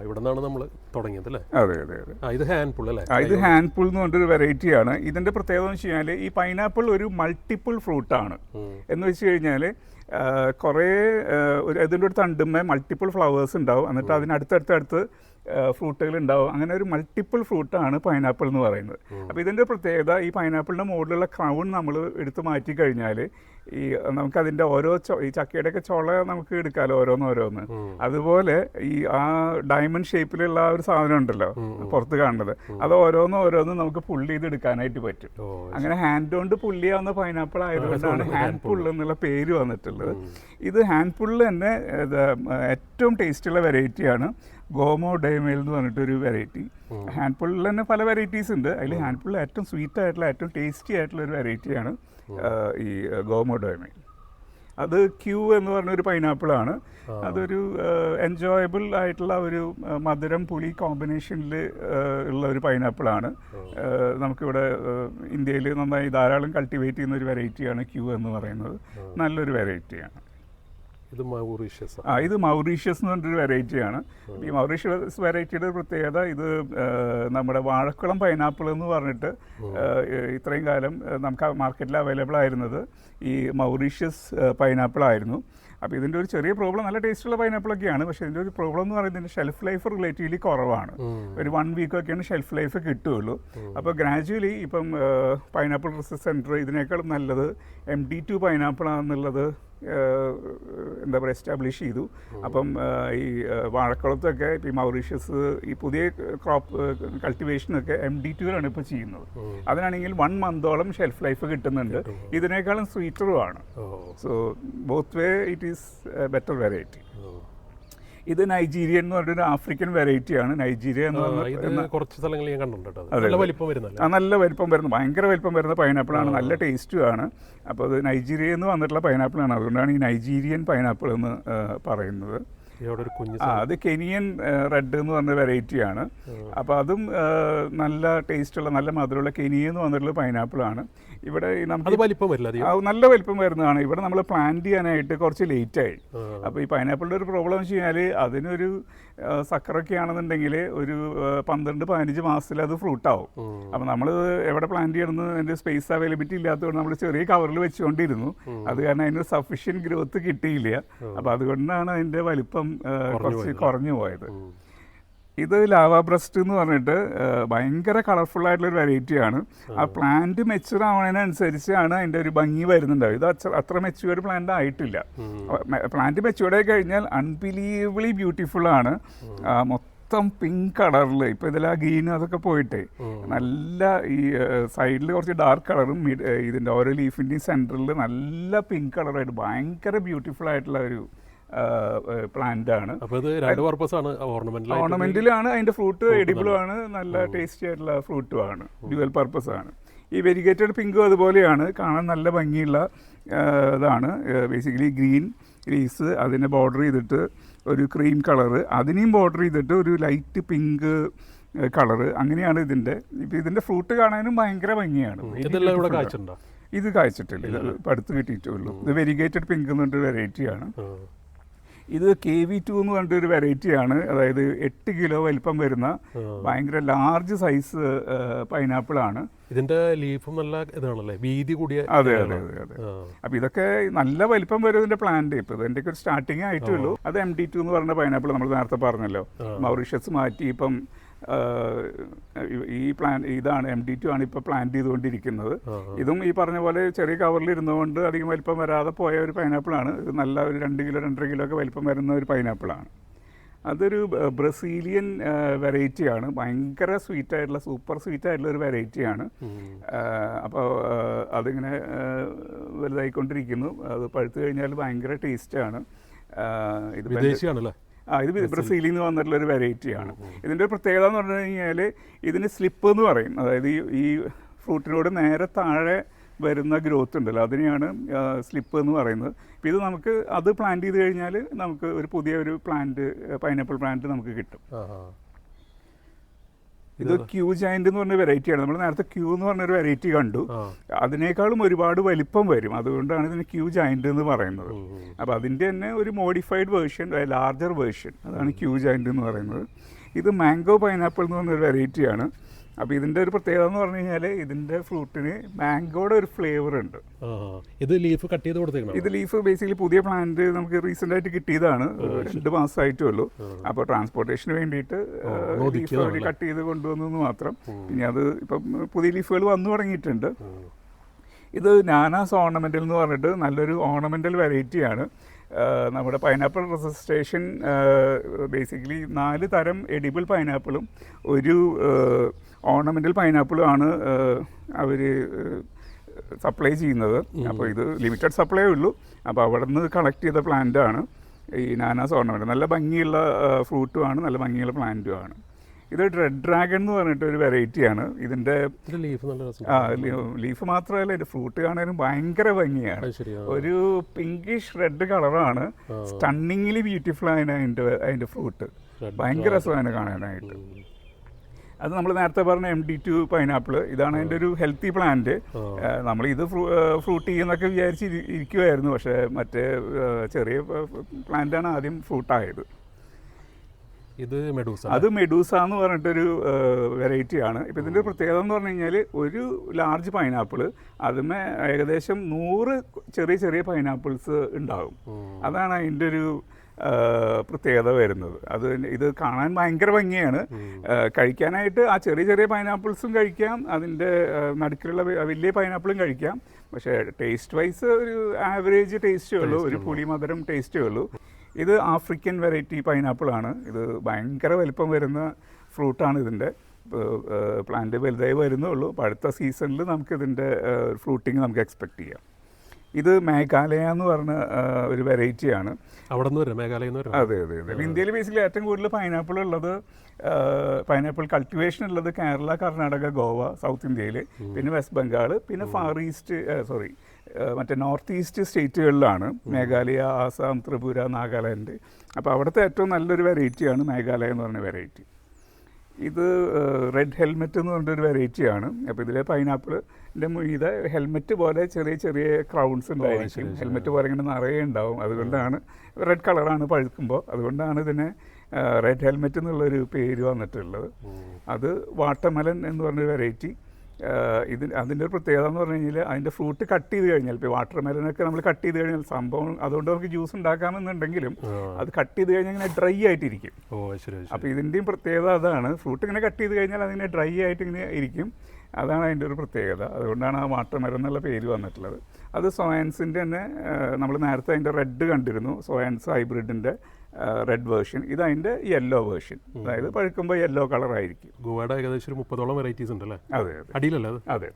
ഇവിടെ നിന്നാണ് നമ്മൾ തുടങ്ങിയത് അല്ലേ? അതെ അതെ അതെ. ഇത് ഹാൻഡ് പുൾ അല്ലേ? ഇത് ഹാൻഡ് പുൾ എന്ന് പറഞ്ഞൊരു വെറൈറ്റിയാണ്. ഇതിൻ്റെ പ്രത്യേകത എന്ന് വെച്ച് കഴിഞ്ഞാൽ ഈ പൈനാപ്പിൾ ഒരു മൾട്ടിപ്പിൾ ഫ്രൂട്ടാണ്. എന്ന് വെച്ച് കഴിഞ്ഞാൽ കുറേ ഇതിൻ്റെ ഒരു തണ്ടുമ്മേ മൾട്ടിപ്പിൾ ഫ്ലവേഴ്സ് ഉണ്ടാവും, എന്നിട്ട് അതിനടുത്തടുത്തടുത്ത് ഫ്രൂട്ടുകൾ ഉണ്ടാവും. അങ്ങനെ ഒരു മൾട്ടിപ്പിൾ ഫ്രൂട്ടാണ് പൈനാപ്പിൾ എന്ന് പറയുന്നത്. അപ്പോൾ ഇതിൻ്റെ പ്രത്യേകത ഈ പൈനാപ്പിളിൻ്റെ മുകളിലുള്ള ക്രൗൺ നമ്മൾ എടുത്ത് മാറ്റി കഴിഞ്ഞാൽ ഈ നമുക്കതിൻ്റെ ഓരോ ഈ ചക്കയുടെയൊക്കെ ചുള നമുക്ക് എടുക്കാമല്ലോ ഓരോന്ന്. അതുപോലെ ഈ ആ ഡയമണ്ട് ഷേപ്പിലുള്ള ആ ഒരു സാധനം ഉണ്ടല്ലോ പുറത്ത് കാണുന്നത്, അത് ഓരോന്നും നമുക്ക് പുള്ളി ചെയ്ത് എടുക്കാനായിട്ട് പറ്റും. അങ്ങനെ ഹാൻഡ് കൊണ്ട് പുള്ളി ആവുന്ന പൈനാപ്പിൾ ആയതുകൊണ്ടാണ് ഹാൻഡ് പുൾ എന്നുള്ള പേര് വന്നിട്ടുള്ളത്. ഇത് ഹാൻഡ് പുള്ളിൽ തന്നെ ഏറ്റവും ടേസ്റ്റുള്ള വെറൈറ്റിയാണ് ഗോമോ ഡയമേൽ എന്ന് പറഞ്ഞിട്ടൊരു വെറൈറ്റി. ഹാൻഡ് പുള്ളിൽ തന്നെ പല വെറൈറ്റീസ് ഉണ്ട്. അതിൽ ഹാൻഡ് പുള്ളിൽ ഏറ്റവും സ്വീറ്റ് ആയിട്ടുള്ള ഏറ്റവും ടേസ്റ്റി ആയിട്ടുള്ള ഒരു വെറൈറ്റിയാണ് ഈ ഗോമോ ഡയമേൽ. അത് ക്യൂ എന്ന് പറഞ്ഞൊരു പൈനാപ്പിളാണ്. അതൊരു എൻജോയബിൾ ആയിട്ടുള്ള ഒരു മധുരം പുളി കോമ്പിനേഷനിൽ ഉള്ള ഒരു പൈനാപ്പിളാണ്. നമുക്കിവിടെ ഇന്ത്യയിൽ നന്നായി ധാരാളം കൾട്ടിവേറ്റ് ചെയ്യുന്ന ഒരു വെറൈറ്റിയാണ് ക്യൂ എന്ന് പറയുന്നത്. നല്ലൊരു വെറൈറ്റിയാണ്. ഇത് മൗറീഷ്യസ്. ഇത് മൗറീഷ്യസ് എന്ന് പറഞ്ഞൊരു വെറൈറ്റിയാണ്. ഈ മൗറീഷ്യസ് വെറൈറ്റിയുടെ പ്രത്യേകത ഇത് നമ്മുടെ വാഴക്കുളം പൈനാപ്പിൾ എന്ന് പറഞ്ഞിട്ട് ഇത്രയും കാലം നമുക്ക് മാർക്കറ്റിൽ അവൈലബിൾ ആയിരുന്നത് ഈ മൗറീഷ്യസ് പൈനാപ്പിൾ ആയിരുന്നു. അപ്പോൾ ഇതിൻ്റെ ഒരു ചെറിയ പ്രോബ്ലം, നല്ല ടേസ്റ്റുള്ള പൈനാപ്പിളൊക്കെയാണ്, പക്ഷേ ഇതിൻ്റെ ഒരു പ്രോബ്ലം എന്ന് പറയുന്നത് ഇതിൻ്റെ ഷെൽഫ് ലൈഫ് റിലേറ്റീവ്ലി കുറവാണ്. ഒരു 1 വീക്കൊക്കെയാണ് ഷെൽഫ് ലൈഫ് കിട്ടുകയുള്ളൂ. അപ്പോൾ ഗ്രാജുവലി ഇപ്പം പൈനാപ്പിൾ റിസർച്ച് സെൻറ്റർ ഇതിനേക്കാളും നല്ലത് MD2 പൈനാപ്പിൾ ആണെന്നുള്ളത് എന്താ പറയുക എസ്റ്റാബ്ലിഷ് ചെയ്തു. അപ്പം ഈ വാഴക്കുളത്തൊക്കെ ഈ മൗറീഷ്യസ് ഈ പുതിയ ക്രോപ്പ് കൾട്ടിവേഷനൊക്കെ MD2 ഇപ്പോൾ ചെയ്യുന്നത്. അതിനാണെങ്കിൽ 1 മന്തോളം ഷെൽഫ് ലൈഫ് കിട്ടുന്നുണ്ട്. ഇതിനേക്കാളും സ്വീറ്ററുമാണ്. So both way it is better variety. ഇത് നൈജീരിയൻ എന്ന് പറഞ്ഞൊരു ആഫ്രിക്കൻ വെറൈറ്റിയാണ്. നൈജീരിയ എന്ന് പറഞ്ഞാൽ കുറച്ച് സ്ഥലങ്ങളിൽ ഞാൻ കണ്ടിട്ടുണ്ട്. നല്ല വലിപ്പം വരുന്ന ഭയങ്കര വലിപ്പം വരുന്ന പൈനാപ്പിളാണ്. നല്ല ടേസ്റ്റുമാണ്. അപ്പോൾ അത് നൈജീരിയ എന്ന് വന്നിട്ടുള്ള പൈനാപ്പിളാണ്. അതുകൊണ്ടാണ് ഈ നൈജീരിയൻ പൈനാപ്പിൾ എന്ന് പറയുന്നത്. അത് കെനിയൻ റെഡ് എന്ന് പറഞ്ഞ വെറൈറ്റിയാണ്. അപ്പോൾ അതും നല്ല ടേസ്റ്റുള്ള നല്ല മധുരമുള്ള കെനിയ എന്ന് പറഞ്ഞിട്ടുള്ള പൈനാപ്പിളാണ്. ഇവിടെ നമുക്ക് നല്ല വലിപ്പം വരുന്നതാണ്. ഇവിടെ നമ്മൾ പ്ലാന്റ് ചെയ്യാനായിട്ട് കുറച്ച് ലേറ്റായി. അപ്പോൾ ഈ പൈനാപ്പിളിൻ്റെ ഒരു പ്രോബ്ലം എന്ന് വെച്ച് കഴിഞ്ഞാൽ അതിനൊരു സക്കറൊക്കെ ആണെന്നുണ്ടെങ്കിൽ ഒരു 12-15 മാസത്തിൽ അത് ഫ്രൂട്ടാവും. അപ്പോൾ നമ്മൾ എവിടെ പ്ലാന്റ് ചെയ്യണമെന്ന് അതിൻ്റെ സ്പേസ് അവൈലബിലിറ്റി ഇല്ലാത്തതുകൊണ്ട് നമ്മൾ ചെറിയ കവറിൽ വെച്ചുകൊണ്ടിരുന്നു. അത് കാരണം അതിന് സഫീഷ്യൻറ്റ് ഗ്രോത്ത് കിട്ടിയില്ല. അപ്പോൾ അതുകൊണ്ടാണ് അതിൻ്റെ വലിപ്പം കുറച്ച് കുറഞ്ഞു പോയത്. ഇത് ലാവാ ബ്രസ്റ്റ് എന്ന് പറഞ്ഞിട്ട് ഭയങ്കര കളർഫുൾ ആയിട്ടുള്ളൊരു വെറൈറ്റിയാണ്. ആ പ്ലാന്റ് മെച്യൂർ ആവുന്നതിനനുസരിച്ചാണ് അതിൻ്റെ ഒരു ഭംഗി വരുന്നുണ്ടാവും. ഇത് അത്ര മെച്യൂർഡ് പ്ലാന്റ് ആയിട്ടില്ല. പ്ലാന്റ് മെച്യൂർഡ് ആയി കഴിഞ്ഞാൽ അൺബിലീവബിളി ബ്യൂട്ടിഫുൾ ആണ്. മൊത്തം പിങ്ക് കളറിൽ, ഇപ്പോൾ ഇതിൽ ആ ഗ്രീൻ അതൊക്കെ പോയിട്ടേ നല്ല ഈ സൈഡിൽ കുറച്ച് ഡാർക്ക് കളറും ഇതിൻ്റെ ഓരോ ലീഫിൻ്റെയും സെൻറ്ററിൽ നല്ല പിങ്ക് കളറായിട്ട് ഭയങ്കര ബ്യൂട്ടിഫുൾ ആയിട്ടുള്ള ഒരു പ്ലാന്റ് ആണ്. ഓർണമെന്റിലാണ്. അതിന്റെ ഫ്രൂട്ട് എഡിബിളും ആണ്, നല്ല ടേസ്റ്റി ആയിട്ടുള്ള ഫ്രൂട്ടും ആണ്, ഡ്യുവൽ പർപ്പസ് ആണ്. ഈ വെരിഗേറ്റഡ് പിങ്കും അതുപോലെയാണ്, കാണാൻ നല്ല ഭംഗിയുള്ള ഇതാണ്. ബേസിക്കലി ഗ്രീൻ ലീവ്സ് അതിനെ ബോർഡർ ചെയ്തിട്ട് ഒരു ക്രീം കളറ്, അതിനെയും ബോർഡർ ചെയ്തിട്ട് ഒരു ലൈറ്റ് പിങ്ക് കളറ്, അങ്ങനെയാണ് ഇതിൻ്റെ. ഇപ്പം ഇതിൻ്റെ ഫ്രൂട്ട് കാണാനും ഭയങ്കര ഭംഗിയാണ്. ഇത് കായ്ച്ചിട്ടില്ല, ഇത് അടുത്ത് കിട്ടിയിട്ടുള്ളൂ. ഇത് വെരിഗേറ്റഡ് പിങ്ക് എന്ന് പറഞ്ഞൊരു വെറൈറ്റിയാണ്. ഇത് KV2 എന്ന് പറഞ്ഞൊരു വെറൈറ്റിയാണ്. അതായത് 8 കിലോ വലിപ്പം വരുന്ന ഭയങ്കര ലാർജ് സൈസ് പൈനാപ്പിളാണ്. ഇതിന്റെ ലീഫും നല്ല ഇതാണല്ലേ, വീതി കൂടിയ. അതെ അതെ അതെ അതെ. അപ്പം ഇതൊക്കെ നല്ല വലിപ്പം വരും ഇതിന്റെ പ്ലാന്റ്. ഇപ്പം ഇതിൻ്റെ ഒരു സ്റ്റാർട്ടിങ് ആയിട്ടുള്ളൂ. അത് MD2 എന്ന് പറഞ്ഞ പൈനാപ്പിൾ നമ്മൾ നേരത്തെ പറഞ്ഞല്ലോ. മൗറീഷ്യസ് മാറ്റി ഇപ്പം ഈ ഇതാണ് MD2 ആണ് ഇപ്പോൾ പ്ലാന്റ് ചെയ്തുകൊണ്ടിരിക്കുന്നത്. ഇതും ഈ പറഞ്ഞ പോലെ ചെറിയ കവറിൽ ഇരുന്നുകൊണ്ട് അധികം വലിപ്പം വരാതെ പോയ ഒരു പൈനാപ്പിളാണ്. ഇത് നല്ല ഒരു 2 കിലോ 2.5 കിലോ ഒക്കെ വലിപ്പം വരുന്ന ഒരു പൈനാപ്പിളാണ്. അതൊരു ബ്രസീലിയൻ വെറൈറ്റിയാണ്. ഭയങ്കര സ്വീറ്റായിട്ടുള്ള സൂപ്പർ സ്വീറ്റായിട്ടുള്ള ഒരു വെറൈറ്റിയാണ്. അപ്പോൾ അതിങ്ങനെ വലുതായിക്കൊണ്ടിരിക്കുന്നു. അത് പഴുത്തു കഴിഞ്ഞാൽ ഭയങ്കര ടേസ്റ്റാണ്. ഇത് വിദേശിയാണല്ലേ? ഇത് ബ്രസീലിൽ നിന്ന് വന്നിട്ടുള്ളൊരു വെറൈറ്റിയാണ്. ഇതിൻ്റെ ഒരു പ്രത്യേകത എന്ന് പറഞ്ഞു കഴിഞ്ഞാൽ ഇതിന് സ്ലിപ്പ് എന്ന് പറയും. അതായത് ഈ ഫ്രൂട്ടിനോട് നേരെ താഴെ വരുന്ന ഗ്രോത്ത് ഉണ്ടല്ലോ, അതിനെയാണ് സ്ലിപ്പ് എന്ന് പറയുന്നത്. അപ്പോൾ ഇത് നമുക്ക് അത് പ്ലാന്റ് ചെയ്ത് കഴിഞ്ഞാൽ നമുക്ക് ഒരു പുതിയ ഒരു പ്ലാന്റ്, പൈനാപ്പിൾ പ്ലാന്റ് നമുക്ക് കിട്ടും. ഇത് ക്യൂ ജയന്റ് എന്ന് പറഞ്ഞ വെറൈറ്റിയാണ്. നമ്മൾ നേരത്തെ ക്യൂ എന്ന് പറഞ്ഞൊരു വെറൈറ്റി കണ്ടു, അതിനേക്കാളും ഒരുപാട് വലിപ്പം വരും, അതുകൊണ്ടാണ് ഇതിന് ക്യൂ ജയന്റ് എന്ന് പറയുന്നത്. അപ്പോൾ അതിൻ്റെ തന്നെ ഒരു മോഡിഫൈഡ് വേർഷൻ, ലാർജർ വേർഷൻ, അതാണ് ക്യൂ ജയന്റ് എന്ന് പറയുന്നത്. ഇത് മാംഗോ പൈനാപ്പിൾ എന്ന് പറഞ്ഞൊരു വെറൈറ്റിയാണ്. അപ്പോൾ ഇതിൻ്റെ ഒരു പ്രത്യേകത എന്ന് പറഞ്ഞു കഴിഞ്ഞാൽ ഇതിൻ്റെ ഫ്രൂട്ടിന് മാംഗോയുടെ ഒരു ഫ്ലേവർ ഉണ്ട്. ഇത് ലീഫ് കട്ട് ചെയ്ത് കൊടുത്തേക്കണം. ഇത് ലീഫ് ബേസിക്കലി പുതിയ പ്ലാന്റ് നമുക്ക് റീസെൻ്റ് ആയിട്ട് കിട്ടിയതാണ്, 2 മാസമായിട്ടേ ഉള്ളൂ. അപ്പോൾ ട്രാൻസ്പോർട്ടേഷന് വേണ്ടിയിട്ട് ലീഫ് അവർ കട്ട് ചെയ്ത് കൊണ്ടുവന്നു മാത്രം. പിന്നെ അത് ഇപ്പം പുതിയ ലീഫുകൾ വന്നു തുടങ്ങിയിട്ടുണ്ട്. ഇത് നാനാസ് ഓർണമെൻ്റൽ എന്ന് പറഞ്ഞിട്ട് നല്ലൊരു ഓർണമെൻ്റൽ വെറൈറ്റിയാണ്. നമ്മുടെ പൈനാപ്പിൾ റെസിസ്റ്റേഷൻ ബേസിക്കലി 4 തരം എഡിബിൾ പൈനാപ്പിളും ഒരു ഓർണമെൻ്റൽ പൈനാപ്പിളും ആണ് അവർ സപ്ലൈ ചെയ്യുന്നത്. അപ്പോൾ ഇത് ലിമിറ്റഡ് സപ്ലൈ ഉള്ളൂ. അപ്പോൾ അവിടെ നിന്ന് കളക്ട് ചെയ്ത പ്ലാന്റാണ് ഈ നാനാസ് ഓർണമെൻ്റ്. നല്ല ഭംഗിയുള്ള ഫ്രൂട്ടുമാണ്, നല്ല ഭംഗിയുള്ള പ്ലാന്റുമാണ്. ഇത് റെഡ് ഡ്രാഗൺ എന്ന് പറഞ്ഞിട്ട് ഒരു വെറൈറ്റിയാണ്. ഇതിൻ്റെ ലീഫ് മാത്രമല്ല, ഇതിൻ്റെ ഫ്രൂട്ട് കാണാനും ഭയങ്കര ഭംഗിയാണ്. ഒരു പിങ്കിഷ് റെഡ് കളറാണ്. സ്റ്റണ്ണിങ്ലി ബ്യൂട്ടിഫുൾ ആണ് അതിൻ്റെ ഫ്രൂട്ട്. ഭയങ്കര രസമാണ് കാണാനായിട്ട്. അത് നമ്മൾ നേരത്തെ പറഞ്ഞ MD2 പൈനാപ്പിൾ, ഇതാണ് അതിൻ്റെ ഒരു ഹെൽത്തി പ്ലാന്റ്. നമ്മൾ ഇത് ഫ്രൂട്ട് ചെയ്യുന്നൊക്കെ വിചാരിച്ച് ഇരിക്കുമായിരുന്നു, പക്ഷേ മറ്റേ ചെറിയ പ്ലാന്റാണ് ആദ്യം ഫ്രൂട്ടായത്. ഇത് മെഡൂസ. അത് മെഡൂസ എന്ന് പറഞ്ഞിട്ടൊരു വെറൈറ്റിയാണ്. ഇപ്പം ഇതിൻ്റെ പ്രത്യേകത എന്ന് പറഞ്ഞു കഴിഞ്ഞാൽ ഒരു ലാർജ് പൈനാപ്പിൾ, അതിന്മേ ഏകദേശം 100 ചെറിയ ചെറിയ പൈനാപ്പിൾസ് ഉണ്ടാകും. അതാണ് അതിൻ്റെ ഒരു പ്രത്യേകത വരുന്നത്. ഇത് കാണാൻ ഭയങ്കര ഭംഗിയാണ്. കഴിക്കാനായിട്ട് ആ ചെറിയ ചെറിയ പൈനാപ്പിൾസും കഴിക്കാം, അതിൻ്റെ നടുക്കിലുള്ള വലിയ പൈനാപ്പിളും കഴിക്കാം. പക്ഷേ ടേസ്റ്റ് വൈസ് ഒരു ആവറേജ് ടേസ്റ്റേ ഉള്ളൂ, ഒരു പുളി മധുരം ടേസ്റ്റേ ഉള്ളൂ. ഇത് ആഫ്രിക്കൻ വെറൈറ്റി പൈനാപ്പിളാണ്. ഇത് ഭയങ്കര വലിപ്പം വരുന്ന ഫ്രൂട്ടാണ്. ഇതിൻ്റെ പ്ലാന്റ് വലുതായി വരുന്നുള്ളൂ. അപ്പോൾ അടുത്ത സീസണിൽ നമുക്കിതിൻ്റെ ഫ്രൂട്ടിങ് നമുക്ക് എക്സ്പെക്റ്റ് ചെയ്യാം. ഇത് മേഘാലയ എന്ന് പറഞ്ഞ ഒരു വെറൈറ്റിയാണ്. അവിടെ നിന്ന് വരും മേഘാലയ. അതെ അതെ അതെ. ഇന്ത്യയിൽ ബേസിക്കലി ഏറ്റവും കൂടുതൽ പൈനാപ്പിൾ ഉള്ളത്, പൈനാപ്പിൾ കൾട്ടിവേഷൻ ഉള്ളത് കേരള, കർണാടക, ഗോവ, സൗത്ത് ഇന്ത്യയിൽ, പിന്നെ വെസ്റ്റ് ബംഗാൾ, പിന്നെ മറ്റേ നോർത്ത് ഈസ്റ്റ് സ്റ്റേറ്റുകളിലാണ്. മേഘാലയ, ആസാം, ത്രിപുര, നാഗാലാൻഡ്. അപ്പോൾ അവിടുത്തെ ഏറ്റവും നല്ലൊരു വെറൈറ്റിയാണ് മേഘാലയ എന്ന് പറഞ്ഞ വെറൈറ്റി. ഇത് റെഡ് ഹെൽമെറ്റ് എന്ന് പറഞ്ഞൊരു വെറൈറ്റിയാണ്. അപ്പോൾ ഇതിലെ പൈനാപ്പിളിൻ്റെ ഇത് ഹെൽമെറ്റ് പോലെ ചെറിയ ചെറിയ ക്രൗൺസ് ഉണ്ടായിരിക്കും. ഹെൽമെറ്റ് പോലെ ഇങ്ങനെ നിറയെ ഉണ്ടാവും. അതുകൊണ്ടാണ് റെഡ് കളറാണ് പഴുക്കുമ്പോൾ, അതുകൊണ്ടാണ് ഇതിനെ റെഡ് ഹെൽമെറ്റ് എന്നുള്ളൊരു പേര് വന്നിട്ടുള്ളത്. അത് വാട്ടർമെലൻ എന്ന് പറഞ്ഞൊരു വെറൈറ്റി. അതിൻ്റെ ഒരു പ്രത്യേകത എന്ന് പറഞ്ഞു കഴിഞ്ഞാൽ അതിൻ്റെ ഫ്രൂട്ട് കട്ട് ചെയ്ത് കഴിഞ്ഞാൽ, ഇപ്പോൾ വാട്ടർമെലനൊക്കെ നമ്മൾ കട്ട് ചെയ്ത് കഴിഞ്ഞാൽ സംഭവം അതുകൊണ്ട് നമുക്ക് ജ്യൂസ് ഉണ്ടാക്കാമെന്നുണ്ടെങ്കിലും അത് കട്ട് ചെയ്ത് കഴിഞ്ഞാൽ ഇങ്ങനെ ഡ്രൈ ആയിട്ടിരിക്കും. അപ്പോൾ ഇതിൻ്റെയും പ്രത്യേകത അതാണ്. ഫ്രൂട്ട് ഇങ്ങനെ കട്ട് ചെയ്ത് കഴിഞ്ഞാൽ അതിങ്ങനെ ഡ്രൈ ആയിട്ട് ഇങ്ങനെ ഇരിക്കും. അതാണ് അതിൻ്റെ ഒരു പ്രത്യേകത. അതുകൊണ്ടാണ് ആ വാട്ടർമെലൻ എന്നുള്ള പേര് വന്നിട്ടുള്ളത്. അത് സോയാൻസിൻ്റെ തന്നെ നമ്മൾ നേരത്തെ അതിൻ്റെ റെഡ് കണ്ടിരുന്നു, സോയാൻസ് ഹൈബ്രിഡിൻ്റെ റെഡ് വേർഷൻ. ഇത് അതിൻ്റെ യെല്ലോ വേർഷൻ, അതായത് പഴുക്കുമ്പോൾ യെല്ലോ കളറായിരിക്കും. ഗോവയുടെ ഏകദേശം ഒരു 30ഓളം വെറൈറ്റീസ് ഉണ്ടല്ലേ? അതെ അതെ. അടിയിലല്ലേ? അതെ,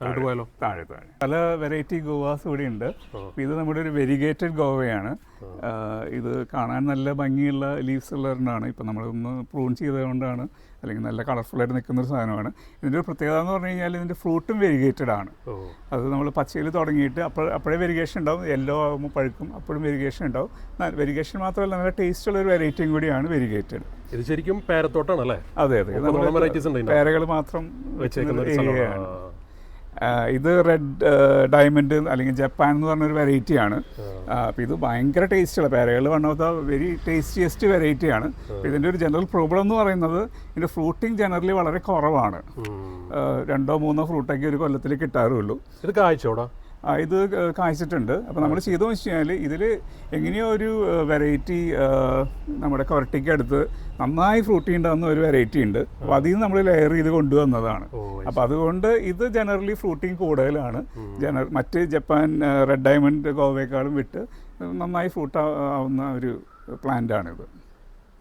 താഴെ പല വെറൈറ്റി ഗോവാസ് ഇവിടെ ഉണ്ട്. ഇത് നമ്മുടെ ഒരു വെരിഗേറ്റഡ് ഗോവയാണ്. ഇത് കാണാൻ നല്ല ഭംഗിയുള്ള ലീവ്സ് ഉള്ളവരുണ്ടാണ്. ഇപ്പം നമ്മളൊന്ന് പ്രൂൺ ചെയ്തുകൊണ്ടാണ്, അല്ലെങ്കിൽ നല്ല കളർഫുള്ളായിട്ട് നിൽക്കുന്നൊരു സാധനമാണ്. ഇതിൻ്റെ ഒരു പ്രത്യേകത എന്ന് പറഞ്ഞു കഴിഞ്ഞാൽ ഇതിൻ്റെ ഫ്രൂട്ടും വെരിഗേറ്റഡ് ആണ്. അത് നമ്മൾ പച്ചയിൽ തുടങ്ങിയിട്ട് അപ്പോഴേ വെരിഗേഷൻ ഉണ്ടാവും, യെല്ലോ ആകുമ്പോൾ പഴുക്കും, അപ്പോഴും വെരിഗേഷൻ ഉണ്ടാവും. വെരിഗേഷൻ മാത്രമല്ല, നല്ല ടേസ്റ്റുള്ള ഒരു വെറൈറ്റിയും കൂടിയാണ് വെരിഗേറ്റഡ്. ഇത് ശരിക്കും പേരത്തോട്ടാണല്ലേ? അതെ അതെ, പേരകൾ മാത്രം വെച്ചേക്കുന്ന. ഇത് റെഡ് ഡയമണ്ട് അല്ലെങ്കിൽ ജപ്പാൻ എന്ന് പറഞ്ഞൊരു വെറൈറ്റിയാണ്. അപ്പോൾ ഇത് ഭയങ്കര ടേസ്റ്റുള്ള പേരകൾ, വൺ ഓഫ് ദ വെരി ടേസ്റ്റിയസ്റ്റ് വെറൈറ്റിയാണ്. ഇതിൻ്റെ ഒരു ജനറൽ പ്രോബ്ലം എന്ന് പറയുന്നത് ഇതിൻ്റെ ഫ്രൂട്ടിങ് ജനറലി വളരെ കുറവാണ്. 2-3 ഫ്രൂട്ടൊക്കെ ഒരു കൊല്ലത്തിൽ കിട്ടാറുള്ളൂ. ഇത് കായ്ച്ചോടാ? ഇത് കായ്ച്ചിട്ടുണ്ട്. അപ്പോൾ നമ്മൾ ചെയ്തതെന്ന് വെച്ച് കഴിഞ്ഞാൽ ഇതിൽ എങ്ങനെയോ ഒരു വെറൈറ്റി നമ്മുടെ കൊരട്ടിക്കടുത്ത് നന്നായി ഫ്രൂട്ടി ഉണ്ടാകുന്ന ഒരു വെറൈറ്റി ഉണ്ട്. അപ്പോൾ അതിൽ നിന്ന് നമ്മൾ ലെയർ ചെയ്ത് കൊണ്ടുവന്നതാണ്. അപ്പോൾ അതുകൊണ്ട് ഇത് ജനറലി ഫ്രൂട്ടിങ് കൂടുതലാണ്. മറ്റ് ജപ്പാൻ റെഡ് ഡയമണ്ട് ഗോവയേക്കാളും വിട്ട് നന്നായി ഫ്രൂട്ട് ആവുന്ന ഒരു പ്ലാന്റാണിത്.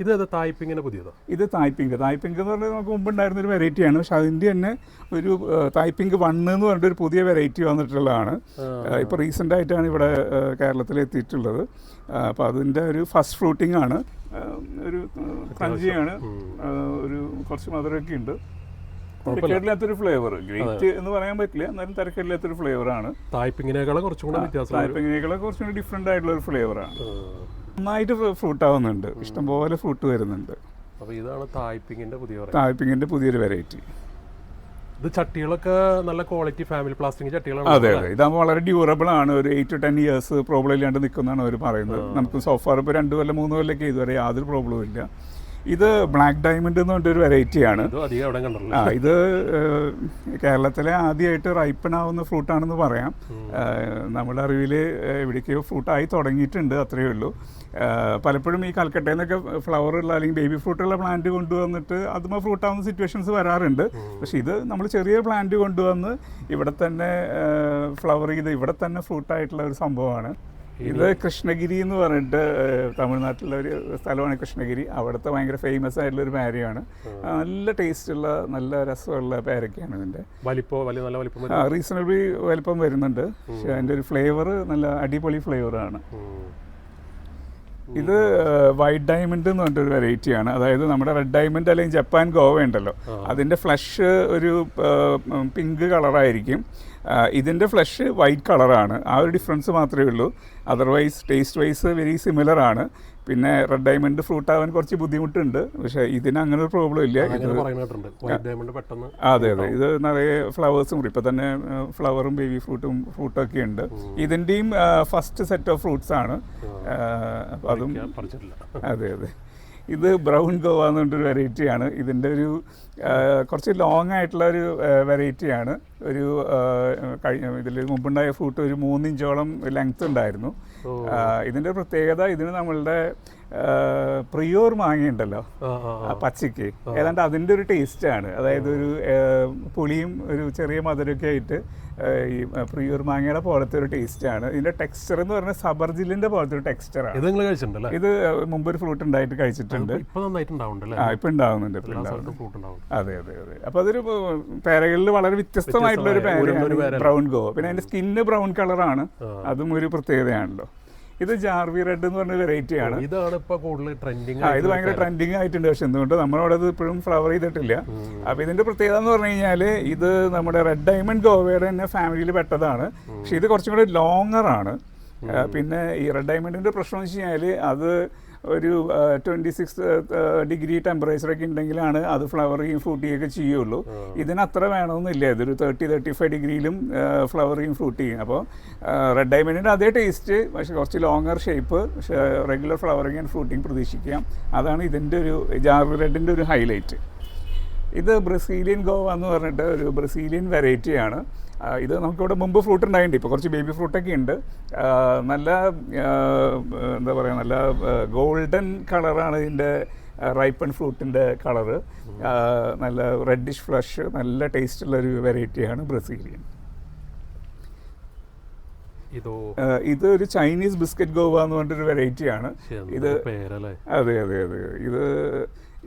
ഇത് തായ്പിങ്ങിൻ്റെ പുതിയതോ? ഇത് തായ്പിങ്ക് എന്ന് പറഞ്ഞാൽ നമുക്ക് മുമ്പുണ്ടായിരുന്ന ഒരു വെറൈറ്റിയാണ്. പക്ഷെ അതിൻ്റെ തന്നെ ഒരു തായ്പിങ്ക് 1 എന്ന് പറഞ്ഞിട്ടൊരു പുതിയ വെറൈറ്റി വന്നിട്ടുള്ളതാണ്. ഇപ്പോൾ റീസെൻ്റ് ആയിട്ടാണ് ഇവിടെ കേരളത്തിൽ എത്തിയിട്ടുള്ളത്. അപ്പോൾ അതിൻ്റെ ഒരു ഫസ്റ്റ് ഫ്രൂട്ടിംഗ് ആണ്. ഒരു ക്രഞ്ചിയാണ്, ഒരു കുറച്ച് മധുരമൊക്കെ ഉണ്ട്. തിരക്കേടില്ലാത്തൊരു ഫ്ലേവർ, ഗ്രേറ്റ് എന്ന് പറയാൻ പറ്റില്ല, എന്നാലും തിരക്കേടില്ലാത്തൊരു ഫ്ലേവറാണ്. തായ്പിങ്ങിനേക്കാളും കുറച്ചും കൂടി ഡിഫറെൻ്റ് ആയിട്ടുള്ള ഒരു ഫ്ലേവറാണ്. നന്നായിട്ട് ഫ്രൂട്ട് ആവുന്നുണ്ട്, ഇഷ്ടംപോലെ ഫ്രൂട്ട് വരുന്നുണ്ട്. അപ്പോൾ ഇതാണ് തായ്പിങ്ങിൻ്റെ പുതിയൊരു വെറൈറ്റി. ഇത് ചട്ടികളൊക്കെ നല്ല ക്വാളിറ്റി ഫാമിലി പ്ലാസ്റ്റിക് ചട്ടികളാണ്. അതെ അതെ, ഇതാകുമ്പോൾ വളരെ ഡ്യൂറബിൾ ആണ്. ഒരു 8 to 10 years പ്രോബ്ലം ഇല്ലാണ്ട് നിൽക്കുന്നതാണ് അവർ പറയുന്നത്. നമുക്ക് സോഫാർ ഇപ്പോൾ 2 കൊല്ലം 3 കൊല്ലമൊക്കെ ഇതുവരെ യാതൊരു പ്രോബ്ലവും ഇല്ല. ഇത് ബ്ലാക്ക് ഡയമണ്ട് എന്ന് പറഞ്ഞൊരു വെറൈറ്റിയാണ്. ഇത് കേരളത്തിലെ ആദ്യമായിട്ട് റൈപ്പൺ ആവുന്ന ഫ്രൂട്ടാണെന്ന് പറയാം. നമ്മുടെ അറിവിൽ എവിടേക്കോ ഫ്രൂട്ടായി തുടങ്ങിയിട്ടുണ്ട്, അത്രയേ ഉള്ളൂ. പലപ്പോഴും ഈ കൽക്കട്ടയിൽ നിന്നൊക്കെ ഫ്ലവറുള്ള അല്ലെങ്കിൽ ബേബി ഫ്രൂട്ടുള്ള പ്ലാന്റ് കൊണ്ടുവന്നിട്ട് അതുമ്പോൾ ഫ്രൂട്ടാവുന്ന സിറ്റുവേഷൻസ് വരാറുണ്ട്. പക്ഷേ ഇത് നമ്മൾ ചെറിയ പ്ലാന്റ് കൊണ്ടുവന്ന് ഇവിടെ തന്നെ ഫ്ലവർ ചെയ്ത് ഇവിടെ തന്നെ ഫ്രൂട്ടായിട്ടുള്ള ഒരു സംഭവമാണ്. ഇത് കൃഷ്ണഗിരി എന്ന് പറഞ്ഞിട്ട് തമിഴ്നാട്ടിലെ ഒരു സ്ഥലമാണ് കൃഷ്ണഗിരി. അവിടുത്തെ ഭയങ്കര ഫേമസ് ആയിട്ടുള്ള ഒരു പേരയാണ്. നല്ല ടേസ്റ്റുള്ള നല്ല രസമുള്ള പേരൊക്കെയാണ് ഇതിൻ്റെ. റീസണബിളി വലിപ്പം വരുന്നുണ്ട്. പക്ഷെ അതിൻ്റെ ഒരു ഫ്ലേവർ നല്ല അടിപൊളി ഫ്ലേവറാണ്. ഇത് വൈറ്റ് ഡയമണ്ട് എന്ന് പറഞ്ഞിട്ടൊരു വെറൈറ്റിയാണ്. അതായത് നമ്മുടെ റെഡ് ഡയമണ്ട് അല്ലെങ്കിൽ ജപ്പാൻ ഗോവ ഉണ്ടല്ലോ, അതിൻ്റെ ഫ്ലഷ് ഒരു പിങ്ക് കളറായിരിക്കും. ഇതിൻ്റെ ഫ്ലഷ് വൈറ്റ് കളറാണ്. ആ ഒരു ഡിഫറൻസ് മാത്രമേ ഉള്ളൂ. Otherwise taste vice very similar ആണ്. പിന്നെ റെഡ് ഡയമണ്ട് ഫ്രൂട്ട് ആവാൻ കുറച്ച് ബുദ്ധിമുട്ടുണ്ട്, പക്ഷേ ഇതിന് അങ്ങനെ ഒരു പ്രോബ്ലം ഇല്ല. അതെ അതെ, ഇത് നിറയെ ഫ്ലവേഴ്സും ഇപ്പം തന്നെ ഫ്ലവറും ബേബി ഫ്രൂട്ടും ഒക്കെ ഉണ്ട്. ഇതിൻ്റെയും ഫസ്റ്റ് സെറ്റ് ഓഫ് ഫ്രൂട്ട്സ് ആണ്. അപ്പം അതും അതെ അതെ. ഇത് ബ്രൗൺ ഗോവ എന്ന് പറഞ്ഞൊരു വെറൈറ്റിയാണ്. ഇതിൻ്റെ ഒരു കുറച്ച് ലോങ് ആയിട്ടുള്ള ഒരു വെറൈറ്റിയാണ്. ഒരു ഇതിൽ മുമ്പുണ്ടായ ഫ്രൂട്ട് ഒരു 3 ഇഞ്ചോളം ലെങ്ത് ഉണ്ടായിരുന്നു. ഇതിൻ്റെ പ്രത്യേകത, ഇതിന് നമ്മളുടെ പ്രിയോർ മാങ്ങയുണ്ടല്ലോ പച്ചയ്ക്ക്, ഏതാണ്ട് അതിൻ്റെ ഒരു ടേസ്റ്റാണ്. അതായത് ഒരു പുളിയും ഒരു ചെറിയ മധുരമൊക്കെ ആയിട്ട് ഈ പ്രിയൂർ മാങ്ങയുടെ പോലത്തെ ഒരു ടേസ്റ്റാണ്. ഇതിൻ്റെ ടെക്സ്ചർ എന്ന് പറഞ്ഞാൽ സബർജിലിൻ്റെ പോലത്തെ ഒരു ടെക്സ്ചറാണ്. ഇത് മുമ്പൊരു ഫ്രൂട്ട് ഉണ്ടായിട്ട് കഴിച്ചിട്ടുണ്ട്. ഇപ്പം ഉണ്ടാവുന്നുണ്ട്. അതെ അതെ അതെ. അപ്പോൾ അതൊരു പേരകളിൽ വളരെ വ്യത്യസ്തമായിട്ടുള്ള ഒരു പേരയാണ് ബ്രൗൺ ഗോവ. പിന്നെ അതിൻ്റെ സ്കിന്ന് ബ്രൗൺ കളറാണ്, അതും ഒരു പ്രത്യേകതയാണല്ലോ. ഇത് ജാർവി റെഡ് എന്ന് പറഞ്ഞ വെറൈറ്റി ആണ്. ഇത് ഭയങ്കര ട്രെൻഡിങ് ആയിട്ടുണ്ട്. പക്ഷെ എന്തുകൊണ്ട് നമ്മളവിടെ ഇത് ഇപ്പോഴും ഫ്ലവർ ചെയ്തിട്ടില്ല. അപ്പോൾ ഇതിന്റെ പ്രത്യേകത എന്ന് പറഞ്ഞു കഴിഞ്ഞാൽ ഇത് നമ്മുടെ റെഡ് ഡയമണ്ട് ഗോവയുടെ തന്നെ ഫാമിലിയിൽ പെട്ടതാണ്. പക്ഷെ ഇത് കുറച്ചും കൂടെ ലോങ്ങർ ആണ്. പിന്നെ ഈ റെഡ് ഡയമണ്ടിന്റെ പ്രശ്നം എന്ന് വെച്ച് കഴിഞ്ഞാൽ അത് ഒരു 26 ഡിഗ്രി ടെമ്പറേച്ചറൊക്കെ ഉണ്ടെങ്കിലാണ് അത് ഫ്ലവറിങ് ഫ്രൂട്ടിയൊക്കെ ചെയ്യുള്ളൂ. ഇതിന് അത്ര വേണമെന്നില്ല. ഇതൊരു 30-35 ഡിഗ്രിയിലും ഫ്ലവറിങ് ഫ്രൂട്ട് ചെയ്യും. അപ്പോൾ റെഡ് ഡയമണ്ടിൻ്റെ അതേ ടേസ്റ്റ്, പക്ഷേ കുറച്ച് ലോങ്ങർ ഷേപ്പ്, പക്ഷേ റെഗുലർ ഫ്ലവറിങ് ആൻഡ് ഫ്രൂട്ടിങ് പ്രതീക്ഷിക്കാം. അതാണ് ഇതിൻ്റെ ഒരു ജാർവി റെഡിൻ്റെ ഒരു ഹൈലൈറ്റ്. ഇത് ബ്രസീലിയൻ ഗോവ എന്ന് പറഞ്ഞിട്ട് ഒരു ബ്രസീലിയൻ വെറൈറ്റിയാണ്. ഇത് നമുക്കിവിടെ മുമ്പ് ഫ്രൂട്ട് ഉണ്ടായിട്ടുണ്ട്. ഇപ്പോൾ കുറച്ച് ബേബി ഫ്രൂട്ടൊക്കെ ഉണ്ട്. നല്ല എന്താ പറയുക, നല്ല ഗോൾഡൻ കളറാണ് ഇതിൻ്റെ റൈപ്പൺ ഫ്രൂട്ടിൻ്റെ കളറ്. നല്ല റെഡിഷ് ഫ്ലഷ്, നല്ല ടേസ്റ്റുള്ളൊരു വെറൈറ്റിയാണ് ബ്രസീലിയൻ. ഇത് ഒരു ചൈനീസ് ബിസ്ക്കറ്റ് ഗോവ എന്ന് പറഞ്ഞിട്ടൊരു വെറൈറ്റിയാണ്. ഇത് അതെ അതെ അതെ.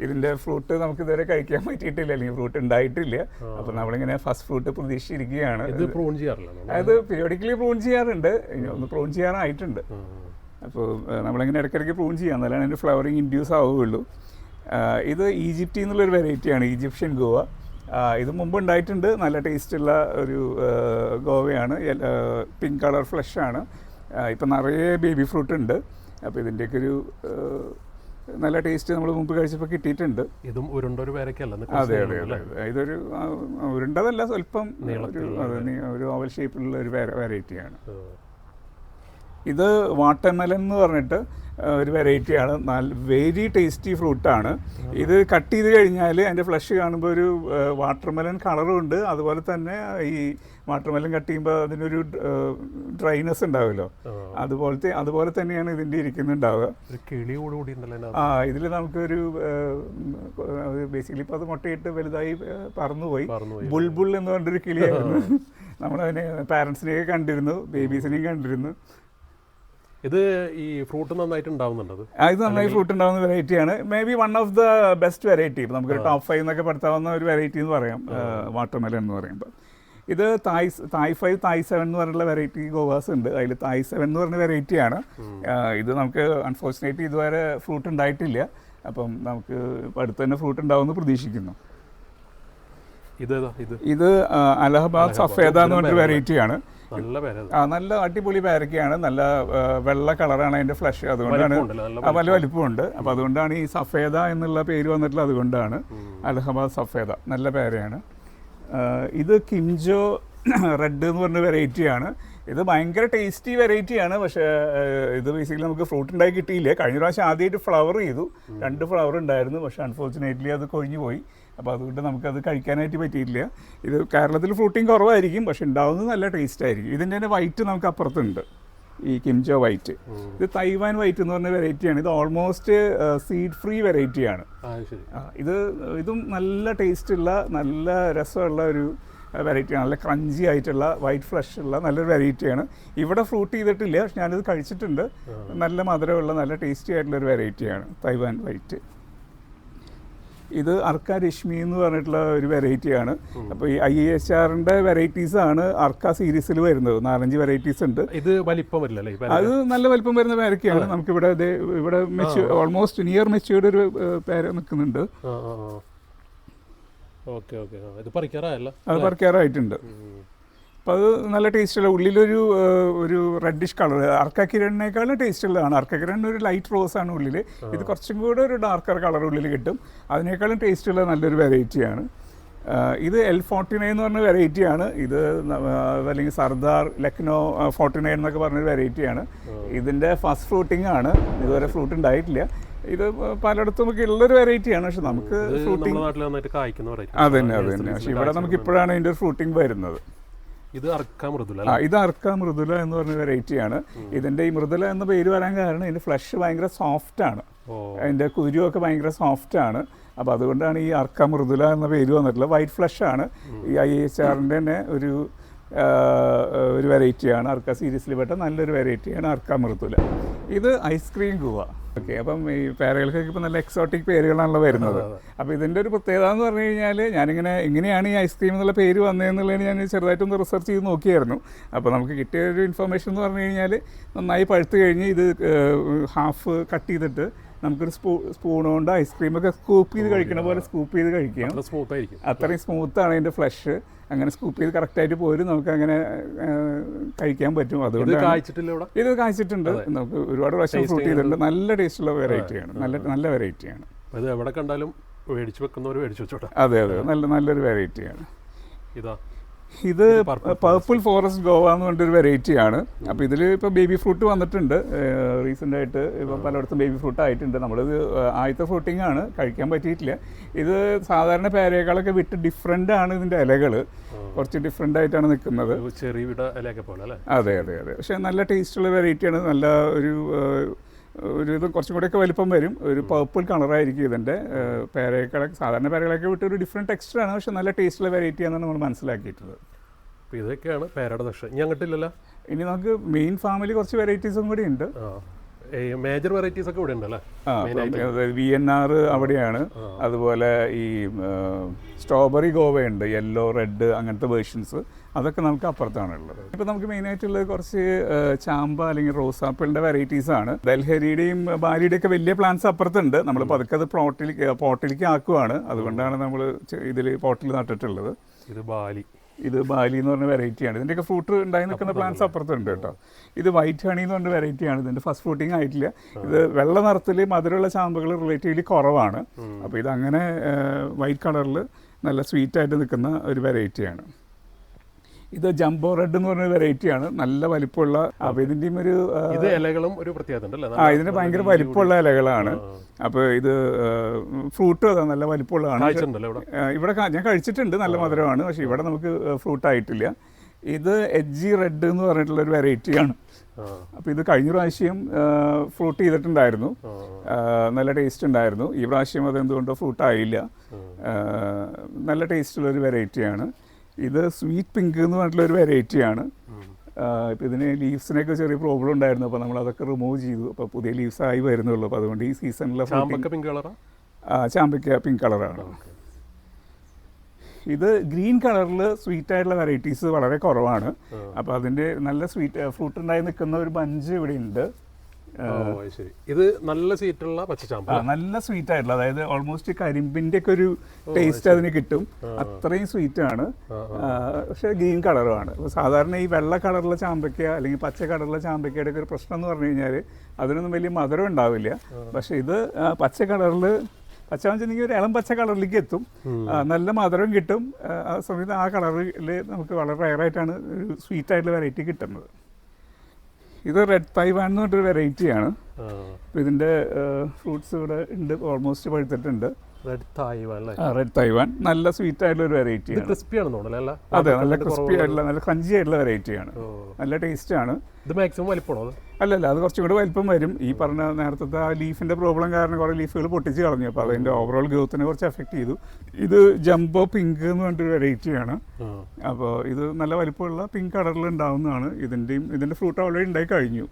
ഇതിൻ്റെ ഫ്രൂട്ട് നമുക്ക് ഇതുവരെ കഴിക്കാൻ പറ്റിയിട്ടില്ല, അല്ലെങ്കിൽ ഫ്രൂട്ട് ഉണ്ടായിട്ടില്ല. അപ്പോൾ നമ്മളിങ്ങനെ ഫസ്റ്റ് ഫ്രൂട്ട് പ്രതീക്ഷിച്ചിരിക്കുകയാണ്. അത് പീരിയോഡിക്കലി പ്രൂൺ ചെയ്യാറുണ്ട്. ഒന്ന് പ്രൂൺ ചെയ്യാറായിട്ടുണ്ട്. അപ്പോൾ നമ്മളിങ്ങനെ ഇടയ്ക്കിടയ്ക്ക് പ്രൂൺ ചെയ്യാം, എന്നാലാണ് അതിൻ്റെ ഫ്ലവറിങ് ഇൻഡ്യൂസ് ആവുകയുള്ളൂ. ഇത് ഈജിപ്തി എന്നുള്ളൊരു വെറൈറ്റിയാണ്, ഈജിപ്ഷ്യൻ ഗോവ. ഇത് മുമ്പ് ഉണ്ടായിട്ടുണ്ട്. നല്ല ടേസ്റ്റുള്ള ഒരു ഗോവയാണ്. Pink colour ഫ്ലഷാണ്. ഇപ്പം നിറയെ ബേബി ഫ്രൂട്ട് ഉണ്ട്. അപ്പോൾ ഇതിൻ്റെയൊക്കെ ഒരു നല്ല ടേസ്റ്റ് നമ്മൾ മുമ്പ് കഴിച്ചപ്പോൾ കിട്ടിയിട്ടുണ്ട്. ഇതും ഉരുണ്ടൊരു പേരക്കല്ല. അതെ അതെ അതെ. ഇതൊരു ഉരുണ്ടതല്ല, സ്വല്പം ഒരു ഓവൽ ഷേപ്പിലുള്ള ഒരു വെറൈറ്റിയാണ്. ഇത് വാട്ടർമെലൻ എന്ന് പറഞ്ഞിട്ട് ഒരു വെറൈറ്റിയാണ്. വെരി ടേസ്റ്റി ഫ്രൂട്ടാണ്. ഇത് കട്ട് ചെയ്ത് കഴിഞ്ഞാൽ അതിൻ്റെ ഫ്ലഷ് കാണുമ്പോൾ ഒരു വാട്ടർമെലൻ കളറും ഉണ്ട്. അതുപോലെ തന്നെ ഈ വാട്ടർമെലൻ കട്ട് ചെയ്യുമ്പോൾ അതിനൊരു ഡ്രൈനെസ് ഉണ്ടാവുമല്ലോ, അതുപോലെ തന്നെയാണ് ഇതിൻ്റെ ഇരിക്കുന്നുണ്ടാവുക. ഇതിൽ നമുക്കൊരു ബേസിക്കലി ഇപ്പോൾ അത് മുട്ടയിട്ട് വലുതായി പറന്നുപോയി. ബുൾബുൾ എന്ന് പറഞ്ഞൊരു കിളിയായിരുന്നു. നമ്മളതിനെ പാരൻസിനെയൊക്കെ കണ്ടിരുന്നു, ബേബീസിനെയും കണ്ടിരുന്നു. ഇത് ഈ ഫ്രൂട്ട് നന്നായിട്ട് ഉണ്ടാവുന്നുണ്ട്. ഇത് നന്നായി ഫ്രൂട്ട് ഉണ്ടാവുന്ന വെറൈറ്റിയാണ്. May be one of the best variety. നമുക്ക് ടോപ്പ് 5 എന്നൊക്കെ പെടുത്താവുന്ന ഒരു വെറൈറ്റി എന്ന് പറയാം വാട്ടർമെലൻ എന്ന് പറയുമ്പോൾ. ഇത് തായ് 5, തായ് 7 എന്ന് പറഞ്ഞുള്ള വെറൈറ്റി ഗോവാസ് ഉണ്ട്. അതിൽ തായ് 7 എന്ന് പറഞ്ഞ വെറൈറ്റിയാണ്. ഇത് നമുക്ക് അൺഫോർച്ചുനേറ്റ്ലി ഇതുവരെ ഫ്രൂട്ട് ഉണ്ടായിട്ടില്ല. അപ്പം നമുക്ക് അടുത്ത് തന്നെ ഫ്രൂട്ട് ഉണ്ടാവുമെന്ന് പ്രതീക്ഷിക്കുന്നു. ഇത് അലഹബാദ് സഫേദ എന്ന് പറഞ്ഞൊരു വെറൈറ്റിയാണ്. നല്ല അടിപൊളി പേരക്കയാണ്. നല്ല വെള്ള കളറാണ് അതിൻ്റെ ഫ്ലഷ്. അതുകൊണ്ടാണ് പല വലിപ്പമുണ്ട്. അപ്പോൾ അതുകൊണ്ടാണ് ഈ സഫേദ എന്നുള്ള പേര് വന്നിട്ടുള്ളത്. അതുകൊണ്ടാണ് അലഹബാദ് സഫേദ. നല്ല പേരയാണ്. ഇത് കിംജോ റെഡ് എന്ന് പറഞ്ഞ വെറൈറ്റിയാണ്. ഇത് ഭയങ്കര ടേസ്റ്റി വെറൈറ്റിയാണ്. പക്ഷേ ഇത് ബേസിക്കലി നമുക്ക് ഫ്രൂട്ട് ഉണ്ടായി കിട്ടിയില്ല. കഴിഞ്ഞ പ്രാവശ്യം ആദ്യമായിട്ട് ഫ്ലവർ ചെയ്തു, 2 ഫ്ലവർ ഉണ്ടായിരുന്നു. പക്ഷേ അൺഫോർച്ചുനേറ്റ്ലി അത് കൊഴിഞ്ഞു പോയി. അപ്പോൾ അതുകൊണ്ട് നമുക്കത് കഴിക്കാനായിട്ട് പറ്റിയിട്ടില്ല. ഇത് കേരളത്തിൽ ഫ്രൂട്ടിങ് കുറവായിരിക്കും, പക്ഷെ ഉണ്ടാവുന്നത് നല്ല ടേസ്റ്റ് ആയിരിക്കും. ഇതിൻ്റെ തന്നെ വൈറ്റ് നമുക്ക് അപ്പുറത്തുണ്ട്, ഈ കിംജോ വൈറ്റ്. ഇത് തൈവാൻ വൈറ്റ് എന്ന് പറഞ്ഞ വെറൈറ്റിയാണ്. ഇത് ഓൾമോസ്റ്റ് സീഡ് ഫ്രീ വെറൈറ്റിയാണ്. ഇതും നല്ല ടേസ്റ്റുള്ള നല്ല രസമുള്ള ഒരു വെറൈറ്റിയാണ്. നല്ല ക്രഞ്ചി ആയിട്ടുള്ള വൈറ്റ് ഫ്ലഷ് ഉള്ള നല്ലൊരു വെറൈറ്റിയാണ്. ഇവിടെ ഫ്രൂട്ട് ചെയ്തിട്ടില്ല, പക്ഷെ ഞാനിത് കഴിച്ചിട്ടുണ്ട്. നല്ല മധുരമുള്ള നല്ല ടേസ്റ്റി ആയിട്ടുള്ളൊരു വെറൈറ്റിയാണ് തൈവാൻ വൈറ്റ്. ഇത് അർക്ക രശ്മി എന്ന് പറഞ്ഞിട്ടുള്ള ഒരു വെറൈറ്റിയാണ്. അപ്പോൾ ഈ IAHRന്റെ വെറൈറ്റീസാണ് അർക്ക സീരീസിൽ വരുന്നത്. 4-5 വെറൈറ്റീസ് ഉണ്ട്. ഇത് വലിപ്പം വരില്ലേ? അത് നല്ല വലിപ്പം വരുന്ന പേരൊക്കെയാണ്. നമുക്കിവിടെ ഇവിടെ ഓൾമോസ്റ്റ് നിയർ മെച്യൂർഡ് ഒരു പേര നിൽക്കുന്നുണ്ട്. ഇത് പറിക്കാറായല്ലോ? അത് പറിക്കാറായിട്ടുണ്ട്. അപ്പോൾ അത് നല്ല ടേസ്റ്റുള്ള ഉള്ളിലൊരു റെഡിഷ് കളർ. അർക്ക കിരണിനേക്കാളും ടേസ്റ്റ് ഉള്ളതാണ്. അർക്ക കിരൺ ഒരു ലൈറ്റ് റോസ് ആണ് ഉള്ളിൽ. ഇത് കുറച്ചും കൂടെ ഒരു ഡാർക്കർ കളർ ഉള്ളിൽ കിട്ടും. അതിനേക്കാളും ടേസ്റ്റ് ഉള്ള നല്ലൊരു വെറൈറ്റിയാണ്. ഇത് L49 എന്ന് പറഞ്ഞ വെറൈറ്റിയാണ്. ഇത് അല്ലെങ്കിൽ സർദാർ ലക്നോ 49 എന്നൊക്കെ പറഞ്ഞൊരു വെറൈറ്റിയാണ്. ഇതിൻ്റെ ഫസ്റ്റ് ഫ്രൂട്ടിംഗ് ആണ്. ഇതുവരെ ഫ്രൂട്ട് ഉണ്ടായിട്ടില്ല. ഇത് പലയിടത്തും നമുക്ക് ഉള്ളൊരു വെറൈറ്റിയാണ്. പക്ഷെ നമുക്ക് ഫ്രൂട്ടിംഗ് അതന്നെ. പക്ഷെ ഇവിടെ നമുക്ക് ഇപ്പോഴാണ് അതിൻ്റെ ഒരു ഫ്രൂട്ടിംഗ് വരുന്നത്. ഇത് അർക്ക മൃദുല. ഇത് അർക്ക മൃദുല എന്ന് പറഞ്ഞ വെറൈറ്റിയാണ്. ഇതിൻ്റെ ഈ മൃദുല എന്ന പേര് വരാൻ കാരണം ഇതിൻ്റെ ഫ്ലഷ് ഭയങ്കര സോഫ്റ്റ് ആണ്. അതിൻ്റെ കുരുവൊക്കെ ഭയങ്കര സോഫ്റ്റ് ആണ്. അപ്പോൾ അതുകൊണ്ടാണ് ഈ അർക്ക മൃദുല എന്ന പേര് വന്നിട്ടുള്ളത്. വൈറ്റ് ഫ്ലഷ് ആണ്. ഈ IAHRന്റെ തന്നെ ഒരു വെറൈറ്റിയാണ്. അർക്ക സീരീസിൽ പെട്ട നല്ലൊരു വെറൈറ്റിയാണ് അർക്ക മൃദുല. ഇത് ഐസ്ക്രീം ഗുവ. ഓക്കെ, അപ്പം ഈ പേരകൾക്കൊക്കെ ഇപ്പോൾ നല്ല എക്സോട്ടിക് പേരുകളാണല്ലോ വരുന്നത്. അപ്പോൾ ഇതിൻ്റെ ഒരു പ്രത്യേകത എന്ന് പറഞ്ഞു കഴിഞ്ഞാൽ ഞാനിങ്ങനെ എങ്ങനെയാണ് ഈ ഐസ്ക്രീം എന്നുള്ള പേര് വന്നതെന്നുള്ളതിന് ഞാൻ ചെറുതായിട്ടൊന്ന് റിസർച്ച് ചെയ്ത് നോക്കിയായിരുന്നു. അപ്പോൾ നമുക്ക് കിട്ടിയൊരു ഇൻഫർമേഷൻ എന്ന് പറഞ്ഞു കഴിഞ്ഞാൽ നന്നായി പഴുത്ത് കഴിഞ്ഞ് ഇത് ഹാഫ് കട്ട് ചെയ്തിട്ട് നമുക്കൊരു സ്പൂൺ കൊണ്ട് ഐസ്ക്രീമൊക്കെ സ്കൂപ്പ് ചെയ്ത് കഴിക്കണ പോലെ സ്കൂപ്പ് ചെയ്ത് കഴിക്കാം. അത്രയും സ്മൂത്താണ് അതിൻ്റെ ഫ്ലഷ്. അങ്ങനെ സ്കൂപ്പ് ചെയ്ത് കറക്റ്റായിട്ട് പോരും നമുക്ക് അങ്ങനെ കഴിക്കാൻ പറ്റും. അതുകൊണ്ട് ഇത് കായ്ച്ചിട്ടുണ്ട്. നമുക്ക് ഒരുപാട് പ്രാവശ്യം ഫ്രൂട്ട് ചെയ്തിട്ടുണ്ട്. നല്ല ടേസ്റ്റുള്ള വെറൈറ്റിയാണ്. നല്ല വെറൈറ്റിയാണ്. എവിടെ കണ്ടാലും മേടിച്ച് വെക്കുന്നവർ മേടിച്ച് വെച്ചോട്ടെ. അതെ, നല്ലൊരു വെറൈറ്റിയാണ്. ഇത് പർപ്പിൾ ഫോറസ്റ്റ് ഗോവ എന്ന് പറഞ്ഞൊരു വെറൈറ്റിയാണ്. അപ്പോൾ ഇതിൽ ഇപ്പോൾ ബേബി ഫ്രൂട്ട് വന്നിട്ടുണ്ട് റീസെൻ്റായിട്ട്. ഇപ്പോൾ പലയിടത്തും ബേബി ഫ്രൂട്ട് ആയിട്ടുണ്ട്. നമ്മളിത് ആദ്യത്തെ ഫ്രൂട്ടിംഗ് ആണ്, കഴിക്കാൻ പറ്റിയിട്ടില്ല. ഇത് സാധാരണ പേരകളൊക്കെ വിട്ട് ഡിഫറെൻ്റ് ആണ്. ഇതിൻ്റെ ഇലകൾ കുറച്ച് ഡിഫറെൻ്റ് ആയിട്ടാണ് നിൽക്കുന്നത്. അതെ. പക്ഷേ നല്ല ടേസ്റ്റുള്ള വെറൈറ്റിയാണ്. നല്ല ഇത് കുറച്ചും കൂടെയൊക്കെ വലിപ്പം വരും. ഒരു പർപ്പിൾ കളറായിരിക്കും ഇതിൻ്റെ. പേരകളൊക്കെ സാധാരണ പേരകളൊക്കെ വിട്ട് ഒരു ഡിഫറെൻറ്റ് ടെക്സ്ചറാണ്. പക്ഷേ നല്ല ടേസ്റ്റുള്ള വെറൈറ്റിയാണെന്ന് നമ്മൾ മനസ്സിലാക്കിയിട്ടുള്ളത്. അപ്പോൾ ഇതൊക്കെയാണ് പേരയുടെ ദക്ഷം. ഇനി അങ്ങോട്ടില്ലല്ലോ. ഇനി നമുക്ക് മെയിൻ ഫാമിലി കുറച്ച് വെറൈറ്റീസും കൂടി ഉണ്ട്. മേജർ വെറൈറ്റീസ് ഒക്കെ ഇവിടെ ഉണ്ടല്ലേ? VNR അവിടെയാണ്. അതുപോലെ ഈ സ്ട്രോബെറി ഗോവയുണ്ട്, യെല്ലോ റെഡ് അങ്ങനത്തെ വേർഷൻസ്. അതൊക്കെ നമുക്ക് അപ്പുറത്താണുള്ളത്. ഇപ്പോൾ നമുക്ക് മെയിനായിട്ടുള്ളത് കുറച്ച് ചാമ്പ അല്ലെങ്കിൽ റോസാപ്പിളിൻ്റെ വെറൈറ്റീസാണ്. ദൽഹരിയുടെയും ബാലിയുടെയും ഒക്കെ വലിയ പ്ലാന്റ്സ് അപ്പുറത്തുണ്ട്. നമ്മൾ പതുക്കെ അത് പോട്ടിലേക്ക് ആക്കുവാണ്. അതുകൊണ്ടാണ് നമ്മൾ ഇതിൽ പോട്ടിൽ നട്ടിട്ടുള്ളത്. ഇത് ബാലി എന്ന് പറഞ്ഞ വെറൈറ്റിയാണ്. ഇതിൻ്റെയൊക്കെ ഫ്രൂട്ട് ഉണ്ടായി നിൽക്കുന്ന പ്ലാന്റ്സ് അപ്പുറത്തുണ്ട് കേട്ടോ. ഇത് വൈറ്റ് ഹണി എന്ന് പറഞ്ഞ വെറൈറ്റിയാണ്. ഇതിൻ്റെ ഫസ്റ്റ് ഫ്രൂട്ടിങ് ആയിട്ടില്ല. ഇത് വെള്ള നിറത്തിൽ മധുരമുള്ള ചാമ്പകൾ റിലേറ്റീവ്ലി കുറവാണ്. അപ്പോൾ ഇതങ്ങനെ വൈറ്റ് കളറിൽ നല്ല സ്വീറ്റായിട്ട് നിൽക്കുന്ന ഒരു വെറൈറ്റിയാണ്. ഇത് ജംബോ റെഡ് എന്ന് പറഞ്ഞ വെറൈറ്റിയാണ്. നല്ല വലിപ്പമുള്ള. അപ്പോൾ ഇതിൻ്റെയും ഇലകളും ഒരു പ്രത്യേകത. ഇതിന് ഭയങ്കര വലിപ്പമുള്ള ഇലകളാണ്. അപ്പോൾ ഇത് ഫ്രൂട്ടും അതാ നല്ല വലിപ്പമുള്ളതാണ്. ഇവിടെ ഞാൻ കഴിച്ചിട്ടുണ്ട്, നല്ല മധുരമാണ്. പക്ഷേ ഇവിടെ നമുക്ക് ഫ്രൂട്ടായിട്ടില്ല. ഇത് എഡ്ജി റെഡ് എന്ന് പറഞ്ഞിട്ടുള്ളൊരു വെറൈറ്റിയാണ്. അപ്പോൾ ഇത് കഴിഞ്ഞ പ്രാവശ്യം ഫ്രൂട്ട് ചെയ്തിട്ടുണ്ടായിരുന്നു. നല്ല ടേസ്റ്റ് ഉണ്ടായിരുന്നു. ഈ പ്രാവശ്യം അതെന്തുകൊണ്ടോ ഫ്രൂട്ടായില്ല. നല്ല ടേസ്റ്റുള്ളൊരു വെറൈറ്റിയാണ്. ഇത് സ്വീറ്റ് പിങ്ക് എന്ന് പറഞ്ഞിട്ടുള്ളൊരു വെറൈറ്റിയാണ്. ഇപ്പോൾ ഇതിന് ലീവ്സിനൊക്കെ ചെറിയ പ്രോബ്ലം ഉണ്ടായിരുന്നു. അപ്പോൾ നമ്മൾ അതൊക്കെ റിമൂവ് ചെയ്തു. അപ്പോൾ പുതിയ ലീവ്സ് ആയി വരുന്നുള്ളൂ. അപ്പോൾ അതുകൊണ്ട് ഈ സീസണിലെ ചാമ്പക്ക പിങ്ക് കളറാണ്. ഇത് ഗ്രീൻ കളറിൽ സ്വീറ്റ് ആയിട്ടുള്ള വെറൈറ്റീസ് വളരെ കുറവാണ്. അപ്പോൾ അതിൻ്റെ നല്ല ഫ്രൂട്ട് ഉണ്ടായി നിൽക്കുന്ന ഒരു ബഞ്ച് ഇവിടെ ഉണ്ട്. ഇത് നല്ല സ്വീറ്റുള്ള പച്ചച്ചാമ്പ, നല്ല സ്വീറ്റ് ആയിട്ടുള്ള, അതായത് ഓൾമോസ്റ്റ് കരിമ്പിൻ്റെ ഒക്കെ ഒരു ടേസ്റ്റ് അതിന് കിട്ടും. അത്രയും സ്വീറ്റ് ആണ്. പക്ഷേ ഗ്രീൻ കളറുമാണ്. അപ്പോൾ സാധാരണ ഈ വെള്ള കളറുള്ള ചാമ്പയ്ക്ക അല്ലെങ്കിൽ പച്ച കളറുള്ള ചാമ്പയ്ക്കയുടെ ഒക്കെ ഒരു പ്രശ്നം എന്ന് പറഞ്ഞു കഴിഞ്ഞാൽ അതിനൊന്നും വലിയ മധുരം ഉണ്ടാവില്ല. പക്ഷേ ഇത് പച്ച കളറിൽ പച്ച വെച്ചിട്ടുണ്ടെങ്കിൽ ഒരു ഇളം പച്ച കളറിലേക്ക് എത്തും, നല്ല മധുരം കിട്ടും. ആ സമയത്ത് ആ കളറിൽ നമുക്ക് വളരെ റയറായിട്ടാണ് ഒരു സ്വീറ്റ് ആയിട്ടുള്ള വെറൈറ്റി കിട്ടുന്നത്. ഇത് റെഡ് തൈവാൻ എന്ന് പറഞ്ഞിട്ടൊരു വെറൈറ്റിയാണ്. അപ്പോൾ ഇതിൻ്റെ ഫ്രൂട്ട്സ് ഇവിടെ ഉണ്ട്, ഓൾമോസ്റ്റ് പഴുത്തിട്ടുണ്ട്. റെഡ് തൈവാൻ നല്ല സ്വീറ്റ് ആയിട്ടുള്ള ഒരു വെറൈറ്റിയാണ്. അതെ, നല്ല ക്രിസ്പി ആയിട്ടുള്ള നല്ല ക്രഞ്ചി ആയിട്ടുള്ള വെറൈറ്റിയാണ്, നല്ല ടേസ്റ്റ് ആണ്. ഇത് മാക്സിമം വലിപ്പമാണോ? അല്ലല്ല, അത് കുറച്ചും കൂടെ വലിപ്പം വരും. ഈ പറഞ്ഞ നേരത്തെ ആ ലീഫിൻ്റെ പ്രോബ്ലം കാരണം കുറേ ലീഫുകൾ പൊട്ടിച്ച് കളഞ്ഞു, അപ്പോൾ അതിൻ്റെ ഓവറോൾ ഗ്രോത്തിനെ കുറച്ച് എഫക്റ്റ് ചെയ്തു. ഇത് ജംബോ പിങ്ക് എന്ന് പറഞ്ഞിട്ടൊരു വെറൈറ്റിയാണ്. അപ്പോൾ ഇത് നല്ല വലിപ്പമുള്ള പിങ്ക് കളറിൽ ഉണ്ടാവുന്നതാണ്. ഇതിൻ്റെ ഫ്രൂട്ട് ഓൾറെഡി ഉണ്ടായി കഴിഞ്ഞു.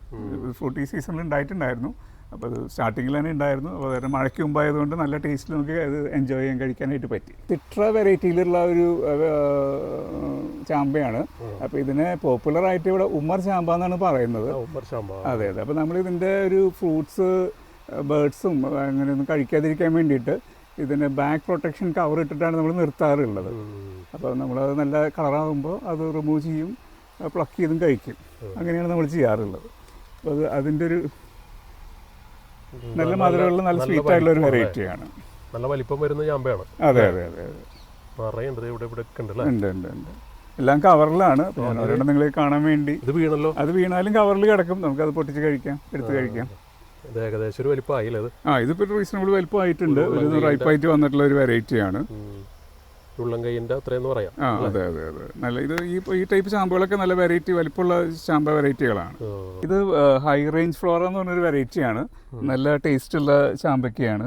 ഫ്രൂട്ട് ഈ സീസണിൽ ഉണ്ടായിട്ടുണ്ടായിരുന്നു. അപ്പോൾ അത് സ്റ്റാർട്ടിങ്ങിൽ തന്നെ ഉണ്ടായിരുന്നു. അപ്പോൾ അതായത് മഴയ്ക്ക് മുമ്പായതുകൊണ്ട് നല്ല ടേസ്റ്റിൽ നമുക്ക് അത് എൻജോയ് ചെയ്യാൻ കഴിക്കാനായിട്ട് പറ്റി. സിട്ര വെറൈറ്റിയിലുള്ള ഒരു ചാമ്പയാണ്. അപ്പോൾ ഇതിനെ പോപ്പുലറായിട്ട് ഇവിടെ ഉമ്മർ ചാമ്പ എന്നാണ് പറയുന്നത്. അതെ അതെ. അപ്പോൾ നമ്മൾ ഇതിൻ്റെ ഒരു ഫ്രൂട്ട്സ് ബേർഡ്സും അങ്ങനെയൊന്നും കഴിക്കാതിരിക്കാൻ വേണ്ടിയിട്ട് ഇതിന് ബാക്ക് പ്രൊട്ടക്ഷൻ കവർ ഇട്ടിട്ടാണ് നമ്മൾ നിർത്താറുള്ളത്. അപ്പോൾ നമ്മളത് നല്ല കളറാകുമ്പോൾ അത് റിമൂവ് ചെയ്യും, പ്ലക്ക് ചെയ്തും കഴിക്കും. അങ്ങനെയാണ് നമ്മൾ ചെയ്യാറുള്ളത്. അപ്പോൾ അത് അതിൻ്റെ ഒരു നല്ല മധുരമുള്ള നല്ല സ്വീറ്റ് ആയിട്ടുള്ള ഒരു വെറൈറ്റിയാണ്. നല്ല വലിപ്പം വരുന്ന ചാമ്പയാണ്. അതെ അതെ അതെ അതെ. ഉണ്ട് ഉണ്ട് ഉണ്ട്. എല്ലാം കവറിലാണ്. ഒരെണ്ണം നിങ്ങൾ കാണാൻ വേണ്ടി. ഇത് വീണല്ലോ. അത് വീണാലും കവറിൽ കിടക്കും, നമുക്കത് പൊട്ടിച്ച് കഴിക്കാം, എടുത്ത് കഴിക്കാം. ഏകദേശം ഒരു വലിപ്പമായില്ലേ അത്? ഇതിപ്പോൾ റീസണബിൾ വലിപ്പമായിട്ടുണ്ട്. ഒരു റൈപ്പായിട്ട് വന്നിട്ടുള്ള ഒരു വെറൈറ്റിയാണ്. ഉള്ളംകൈയിൻ്റെ അത്രയെന്ന് പറയാം. അതെ അതെ അതെ. നല്ല ഇത് ഈ ടൈപ്പ് ചാമ്പകളൊക്കെ നല്ല വെറൈറ്റി വലിപ്പമുള്ള ചാമ്പ വെറൈറ്റികളാണ്. ഇത് ഹൈ റേഞ്ച് ഫ്ലോറ എന്ന് പറഞ്ഞൊരു വെറൈറ്റിയാണ്. നല്ല ടേസ്റ്റുള്ള ചാമ്പയ്ക്കയാണ്.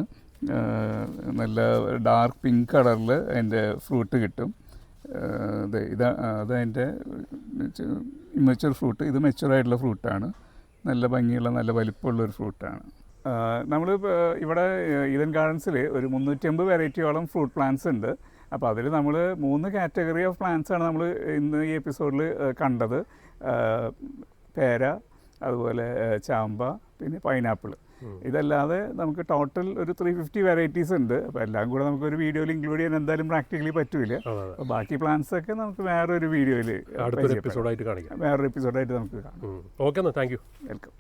നല്ല ഡാർക്ക് പിങ്ക് കളറിൽ അതിൻ്റെ ഫ്രൂട്ട് കിട്ടും. അതതിൻ്റെ ഇമ്മച്ചുവർ ഫ്രൂട്ട്. ഇത് മെച്ചുവറായിട്ടുള്ള ഫ്രൂട്ടാണ്. നല്ല ഭംഗിയുള്ള നല്ല വലിപ്പമുള്ളൊരു ഫ്രൂട്ടാണ്. നമ്മൾ ഇവിടെ ഈഡൻ ഗാർഡൻസിൽ ഒരു 350 വെറൈറ്റിയോളം ഫ്രൂട്ട് പ്ലാന്റ്സ് ഉണ്ട്. അപ്പോൾ അതിൽ നമ്മൾ 3 കാറ്റഗറി ഓഫ് പ്ലാന്റ്സാണ് നമ്മൾ ഇന്ന് ഈ എപ്പിസോഡിൽ കണ്ടത്. പേര, അതുപോലെ ചാമ്പ, പിന്നെ പൈനാപ്പിൾ. ഇതല്ലാതെ നമുക്ക് ടോട്ടൽ ഒരു 350 വെറൈറ്റീസ് ഉണ്ട്. അപ്പോൾ എല്ലാം കൂടെ നമുക്കൊരു വീഡിയോയിൽ ഇൻക്ലൂഡ് ചെയ്യാൻ എന്തായാലും പ്രാക്ടിക്കലി പറ്റില്ല. അപ്പോൾ ബാക്കി പ്ലാന്റ്സ് ഒക്കെ നമുക്ക് വേറൊരു വീഡിയോയിൽ വേറൊരു എപ്പിസോഡായിട്ട് നമുക്ക് കാണാം. Okay, thank you. വെൽക്കം.